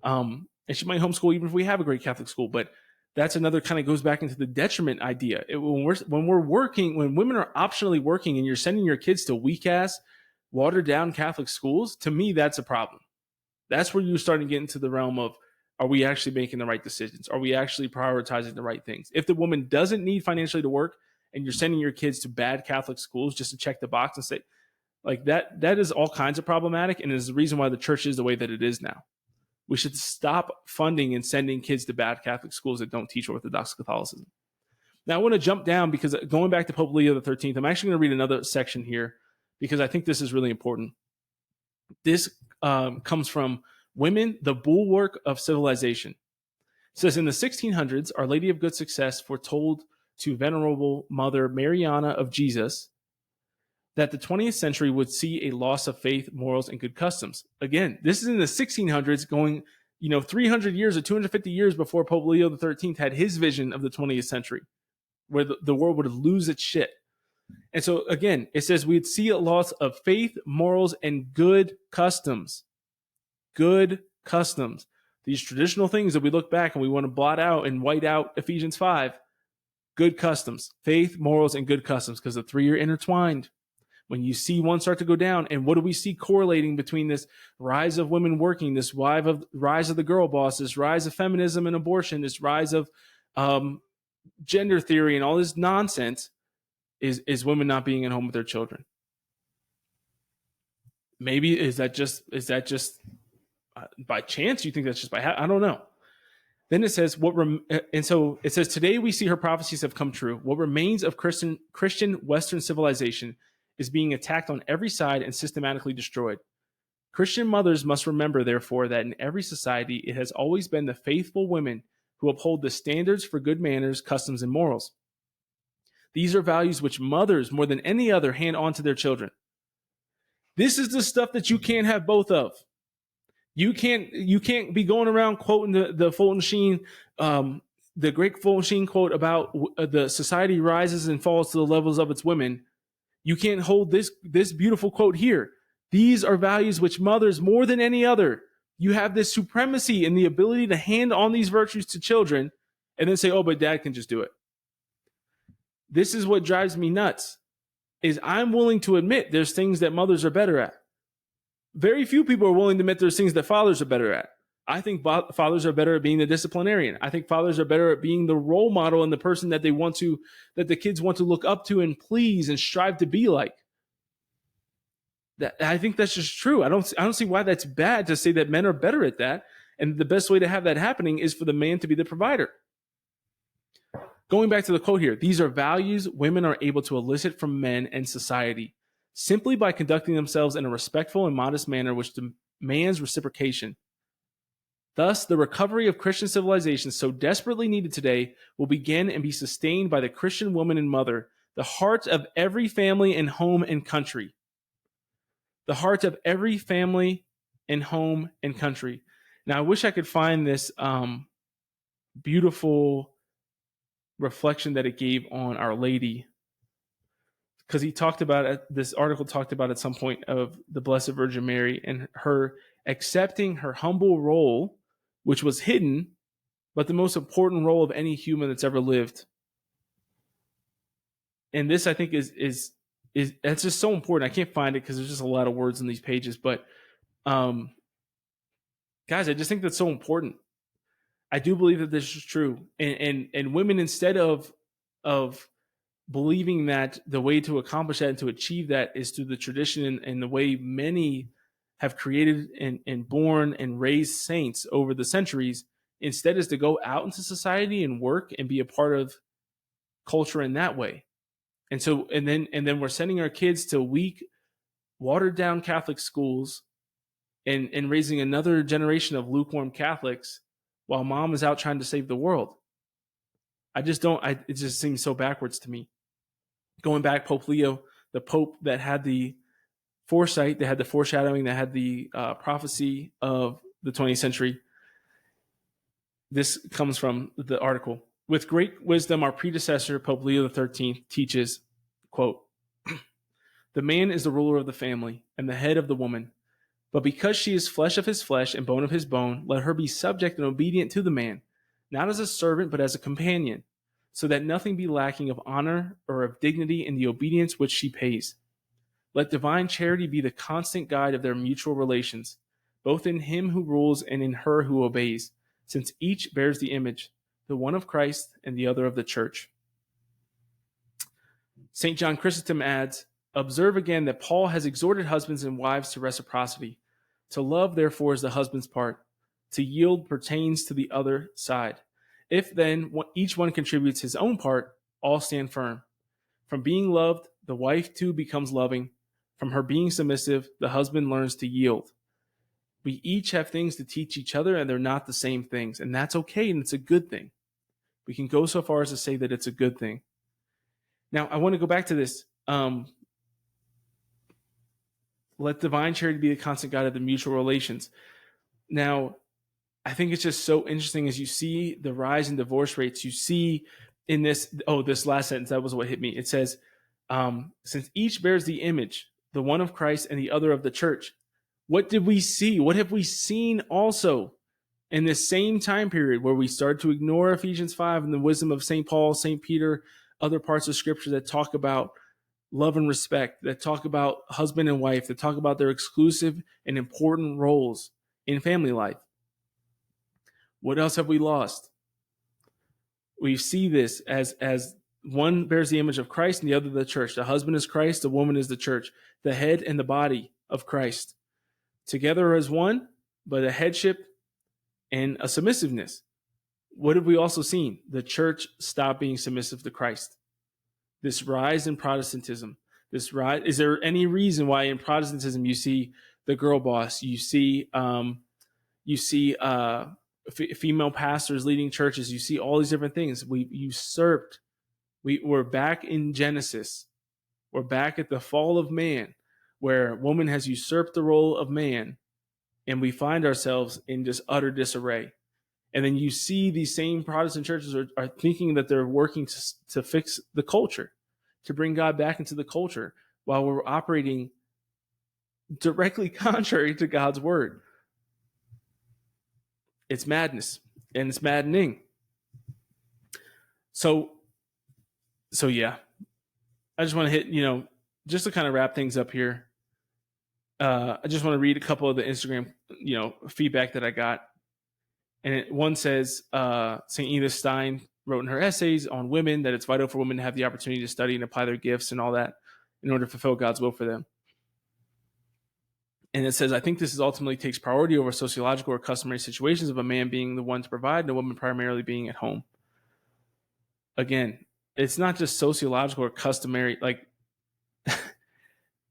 And she might homeschool even if we have a great Catholic school. But that's another kind of goes back into the detriment idea. When we're working, when women are optionally working and you're sending your kids to weak-ass, watered-down Catholic schools, to me, that's a problem. That's where you start to get into the realm of, are we actually making the right decisions? Are we actually prioritizing the right things? If the woman doesn't need financially to work and you're sending your kids to bad Catholic schools just to check the box and say, like that is all kinds of problematic, and is the reason why the church is the way that it is now. We should stop funding and sending kids to bad Catholic schools that don't teach Orthodox Catholicism. Now, I want to jump down because going back to Pope Leo XIII, I'm actually going to read another section here because I think this is really important. This comes from Women, the Bulwark of Civilization. It says, in the 1600s, Our Lady of Good Success foretold to Venerable Mother Mariana of Jesus that the 20th century would see a loss of faith, morals, and good customs. Again, this is in the 1600s, going 300 years or 250 years before Pope Leo XIII had his vision of the 20th century, where the world would lose its shit. And so, again, it says we'd see a loss of faith, morals, and good customs. Good customs. These traditional things that we look back and we want to blot out and white out Ephesians 5. Good customs. Faith, morals, and good customs, because the three are intertwined. When you see one start to go down, and what do we see correlating between this rise of women working, this rise of the girl boss, this rise of feminism and abortion, this rise of gender theory and all this nonsense, is women not being at home with their children. Maybe is that just by chance? You think that's just by I don't know. Then it says it says today we see her prophecies have come true. What remains of Christian Western civilization is being attacked on every side and systematically destroyed. Christian mothers must remember, therefore, that in every society it has always been the faithful women who uphold the standards for good manners, customs, and morals. These are values which mothers, more than any other, hand on to their children. This is the stuff that you can't have both of. You can't be going around quoting the Fulton Sheen the great Fulsheen quote about the society rises and falls to the levels of its women, you can't hold this beautiful quote here. These are values which mothers, more than any other, you have this supremacy in the ability to hand on these virtues to children and then say, oh, but dad can just do it. This is what drives me nuts, is I'm willing to admit there's things that mothers are better at. Very few people are willing to admit there's things that fathers are better at. I think fathers are better at being the disciplinarian. I think fathers are better at being the role model and the person that the kids want to look up to and please and strive to be like. That, I think that's just true. I don't see why that's bad to say that men are better at that. And the best way to have that happening is for the man to be the provider. Going back to the quote here, these are values women are able to elicit from men and society simply by conducting themselves in a respectful and modest manner which demands reciprocation. Thus, the recovery of Christian civilization so desperately needed today will begin and be sustained by the Christian woman and mother, the heart of every family and home and country. The heart of every family and home and country. Now, I wish I could find this beautiful reflection that it gave on Our Lady, because he talked about it, this article talked about at some point of the Blessed Virgin Mary and her accepting her humble role, which was hidden, but the most important role of any human that's ever lived. And this, I think, is that's just so important. I can't find it because there's just a lot of words in these pages, but guys, I just think that's so important. I do believe that this is true, and women, instead of believing that the way to accomplish that and to achieve that is through the tradition and the way many have created and born and raised saints over the centuries, instead is to go out into society and work and be a part of culture in that way. And so, and then we're sending our kids to weak, watered down Catholic schools and raising another generation of lukewarm Catholics while mom is out trying to save the world. It just seems so backwards to me. Going back, Pope Leo, the Pope that had the foresight, that had the foreshadowing, that had the prophecy of the 20th century. This comes from the article. With great wisdom, our predecessor, Pope Leo XIII, teaches, quote, the man is the ruler of the family and the head of the woman. But because she is flesh of his flesh and bone of his bone, let her be subject and obedient to the man, not as a servant, but as a companion, so that nothing be lacking of honor or of dignity in the obedience which she pays. Let divine charity be the constant guide of their mutual relations, both in him who rules and in her who obeys, since each bears the image, the one of Christ and the other of the church. St. John Chrysostom adds, observe again that Paul has exhorted husbands and wives to reciprocity. To love, therefore, is the husband's part. To yield pertains to the other side. If then each one contributes his own part, all stand firm. From being loved, the wife too becomes loving. From her being submissive, the husband learns to yield. We each have things to teach each other, and they're not the same things. And that's okay, and it's a good thing. We can go so far as to say that it's a good thing. Now, I want to go back to this. Let divine charity be the constant guide of the mutual relations. Now, I think it's just so interesting as you see the rise in divorce rates. You see in this last sentence, that was what hit me. It says, since each bears the image, the one of Christ and the other of the church. What did we see? What have we seen also in this same time period where we start to ignore Ephesians 5 and the wisdom of St. Paul, St. Peter, other parts of scripture that talk about love and respect, that talk about husband and wife, that talk about their exclusive and important roles in family life? What else have we lost? We see this as one bears the image of Christ and the other the church. The husband is Christ, the woman is the church, the head and the body of Christ. Together as one, but a headship and a submissiveness. What have we also seen? The church stop being submissive to Christ. This rise in Protestantism. Is there any reason why in Protestantism you see the girl boss, you see female pastors leading churches, you see all these different things? We usurped. We're back in Genesis. We're back at the fall of man, where woman has usurped the role of man, and we find ourselves in just utter disarray. And then you see these same Protestant churches are thinking that they're working to fix the culture, to bring God back into the culture, while we're operating directly contrary to God's word. It's madness, and it's maddening. So yeah, I just want to hit, just to kind of wrap things up here. I just want to read a couple of the Instagram, feedback that I got. And one says, St. Edith Stein wrote in her essays on women that it's vital for women to have the opportunity to study and apply their gifts and all that in order to fulfill God's will for them. And it says, I think this ultimately takes priority over sociological or customary situations of a man being the one to provide and a woman primarily being at home. Again, it's not just sociological or customary, like,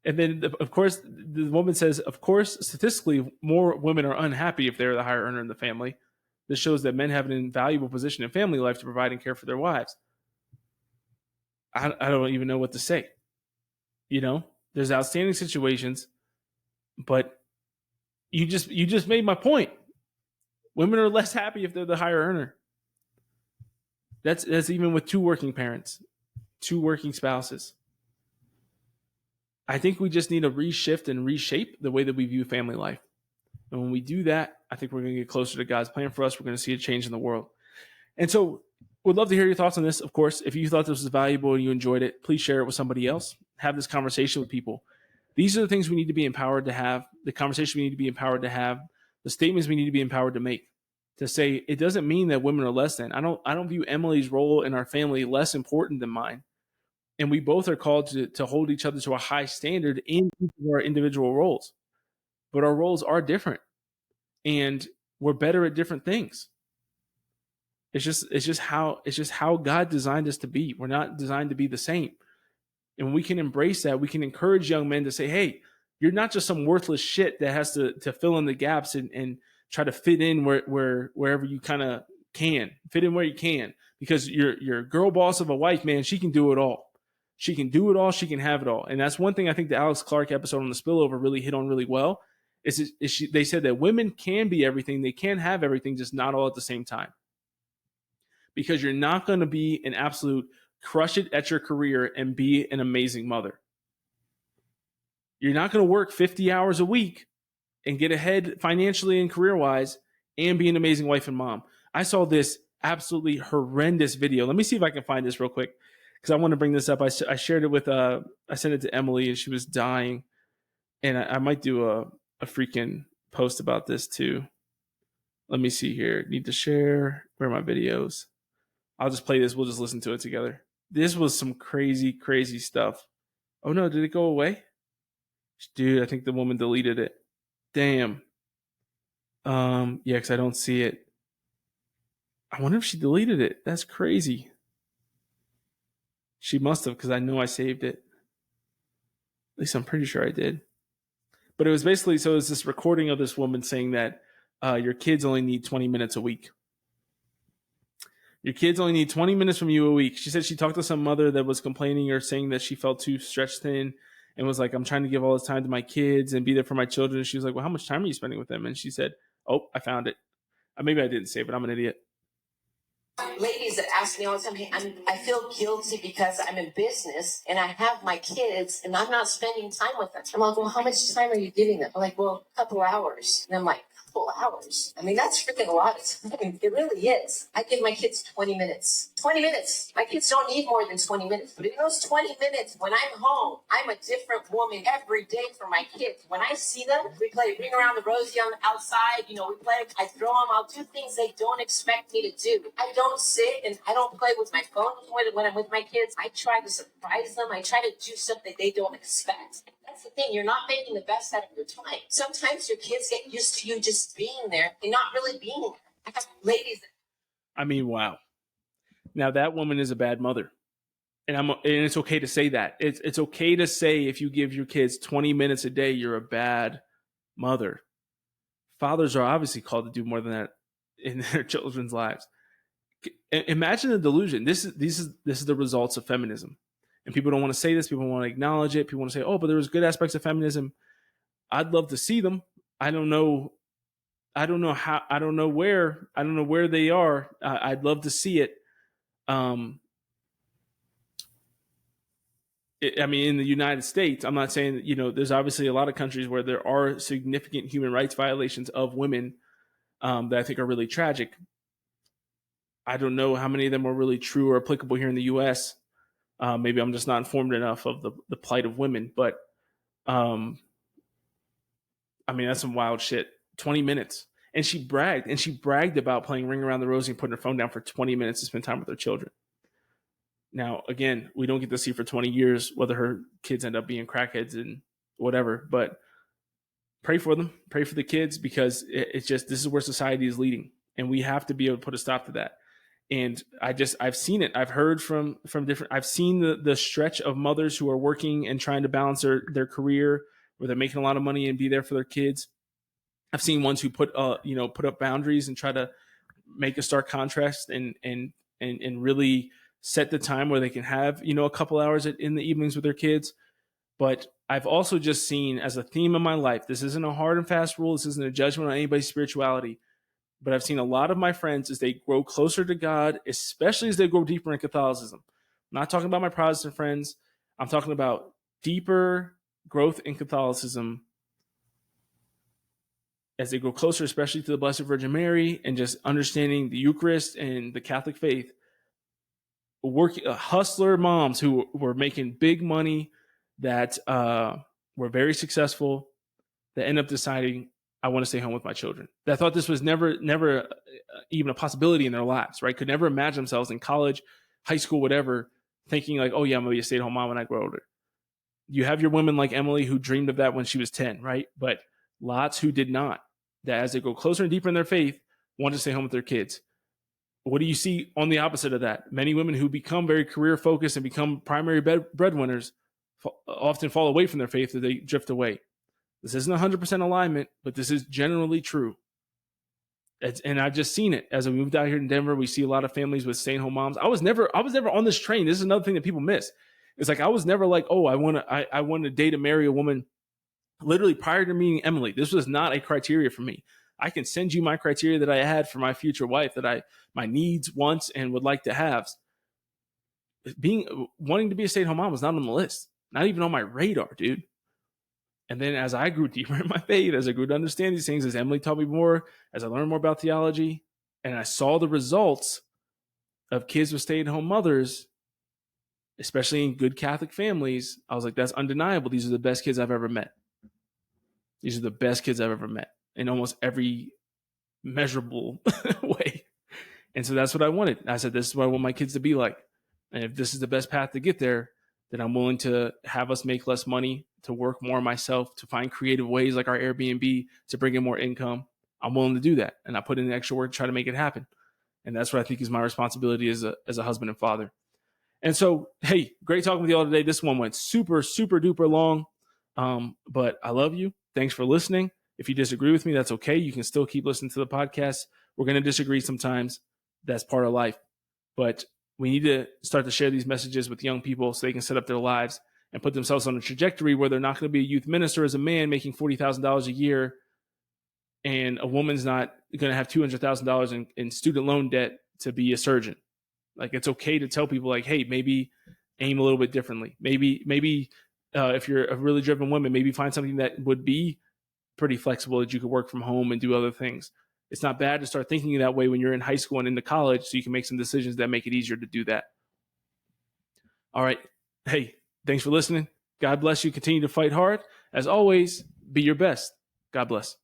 and then of course the woman says, of course, statistically, more women are unhappy if they're the higher earner in the family. This shows that men have an invaluable position in family life to provide and care for their wives. I don't even know what to say. There's outstanding situations, but you just made my point. Women are less happy if they're the higher earner. That's even with two working parents, two working spouses. I think we just need to reshift and reshape the way that we view family life. And when we do that, I think we're going to get closer to God's plan for us. We're going to see a change in the world. And so would love to hear your thoughts on this. Of course, if you thought this was valuable and you enjoyed it, please share it with somebody else. Have this conversation with people. These are the things we need to be empowered to have, the conversation we need to be empowered to have, the statements we need to be empowered to make, to say it doesn't mean that women are less than. I don't view Emily's role in our family less important than mine. And we both are called to hold each other to a high standard in our individual roles. But our roles are different, and we're better at different things. It's just how God designed us to be. We're not designed to be the same. And when we can embrace that, we can encourage young men to say, hey, you're not just some worthless shit that has to fill in the gaps and try to fit in wherever you kind of can. Fit in where you can. Because you're a girl boss of a wife, man, she can do it all. She can do it all. She can have it all. And that's one thing I think the Alex Clark episode on the spillover really hit on really well. They said that women can be everything. They can have everything, just not all at the same time. Because you're not going to be an absolute crush it at your career and be an amazing mother. You're not going to work 50 hours a week and get ahead financially and career-wise and be an amazing wife and mom. I saw this absolutely horrendous video. Let me see if I can find this real quick, because I want to bring this up. I shared it with, I sent it to Emily, and she was dying. And I might do a freaking post about this too. Let me see here. Need to share. Where are my videos? I'll just play this. We'll just listen to it together. This was some crazy, crazy stuff. Oh no, did it go away? Dude, I think the woman deleted it. Damn. Yeah, because I don't see it. I wonder if she deleted it. That's crazy. She must have, because I know I saved it. At least I'm pretty sure I did. But it was basically, so it was this recording of this woman saying that your kids only need 20 minutes a week. Your kids only need 20 minutes from you a week. She said she talked to some mother that was complaining or saying that she felt too stretched thin and was like, I'm trying to give all this time to my kids and be there for my children. And she was like, well, how much time are you spending with them? And she said, oh, I found it. Maybe I didn't save it. I'm an idiot. Ladies that ask me all the time, hey, I feel guilty because I'm in business and I have my kids and I'm not spending time with them. I'm like, well, how much time are you giving them? I'm like, well, a couple hours. And I'm like, couple hours? I mean, that's freaking a lot of time. It really is. I give my kids 20 minutes. 20 minutes. My kids don't need more than 20 minutes. But in those 20 minutes, when I'm home, I'm a different woman every day for my kids. When I see them, we play Ring Around the Rosie on the outside. You know, we play, I throw them, I'll do things they don't expect me to do. I don't sit and I don't play with my phone when I'm with my kids. I try to surprise them. I try to do something they don't expect. That's the thing. You're not making the best out of your time. Sometimes your kids get used to you just being there and not really being there. I have ladies. I mean, wow. Now that woman is a bad mother. And it's okay to say that. It's okay to say if you give your kids 20 minutes a day, you're a bad mother. Fathers are obviously called to do more than that in their children's lives. Imagine the delusion. This is the results of feminism. And people don't want to say this. People want to acknowledge it. People want to say, oh, but there was good aspects of feminism. I'd love to see them. I don't know I don't know how, I don't know where they are. I'd love to see it. Um, I mean, in the United States, I'm not saying that, there's obviously a lot of countries where there are significant human rights violations of women, that I think are really tragic. I don't know how many of them are really true or applicable here in the U.S. Maybe I'm just not informed enough of the plight of women, but um, I mean, that's some wild shit. 20 minutes. And she bragged about playing Ring Around the Rosie and putting her phone down for 20 minutes to spend time with her children. Now, again, we don't get to see for 20 years whether her kids end up being crackheads and whatever, but pray for them, pray for the kids, because it's just, this is where society is leading, and we have to be able to put a stop to that. And I've seen it. I've heard from different, I've seen the stretch of mothers who are working and trying to balance their career, where they're making a lot of money and be there for their kids. I've seen ones who put up boundaries and try to make a stark contrast and really set the time where they can have, a couple hours in the evenings with their kids. But I've also just seen, as a theme of my life, this isn't a hard and fast rule, this isn't a judgment on anybody's spirituality, but I've seen a lot of my friends, as they grow closer to God, especially as they go deeper in Catholicism. I'm not talking about my Protestant friends. I'm talking about deeper growth in Catholicism as they grow closer, especially to the Blessed Virgin Mary, and just understanding the Eucharist and the Catholic faith. Hustler moms who were making big money, that were very successful, that end up deciding, I want to stay home with my children. That thought this was never even a possibility in their lives, right? Could never imagine themselves in college, high school, whatever, thinking like, oh yeah, I'm going to be a stay-at-home mom when I grow older. You have your women like Emily who dreamed of that when she was 10, right? But lots who did not, that as they go closer and deeper in their faith, want to stay home with their kids. What do you see on the opposite of that? Many women who become very career focused and become primary breadwinners often fall away from their faith, that they drift away. This isn't 100% alignment, but this is generally true. And I've just seen it as I moved out here in Denver. We see a lot of families with stay-at-home moms. I was never on this train. This is another thing that people miss. It's like, I was never like, oh, I want to date and marry a woman. Literally prior to meeting Emily, this was not a criteria for me. I can send you my criteria that I had for my future wife, that my needs, wants, and would like to have. Wanting to be a stay-at-home mom was not on the list, not even on my radar, dude. And then as I grew deeper in my faith, as I grew to understand these things, as Emily taught me more, as I learned more about theology, and I saw the results of kids with stay-at-home mothers, especially in good Catholic families, I was like, that's undeniable. These are the best kids I've ever met. These are the best kids I've ever met in almost every measurable way. And so that's what I wanted. I said, this is what I want my kids to be like. And if this is the best path to get there, then I'm willing to have us make less money, to work more myself, to find creative ways like our Airbnb to bring in more income. I'm willing to do that. And I put in the extra work to try to make it happen. And that's what I think is my responsibility as a husband and father. And so, hey, great talking with you all today. This one went super, super duper long. But I love you. Thanks for listening. If you disagree with me, that's okay. You can still keep listening to the podcast. We're going to disagree sometimes. That's part of life. But we need to start to share these messages with young people so they can set up their lives and put themselves on a trajectory where they're not going to be a youth minister as a man making $40,000 a year, and a woman's not going to have $200,000 in student loan debt to be a surgeon. Like, it's okay to tell people, like, hey, maybe aim a little bit differently. Maybe if you're a really driven woman, maybe find something that would be pretty flexible, that you could work from home and do other things. It's not bad to start thinking that way when you're in high school and into college, so you can make some decisions that make it easier to do that. All right. Hey, thanks for listening. God bless you. Continue to fight hard. As always, be your best. God bless.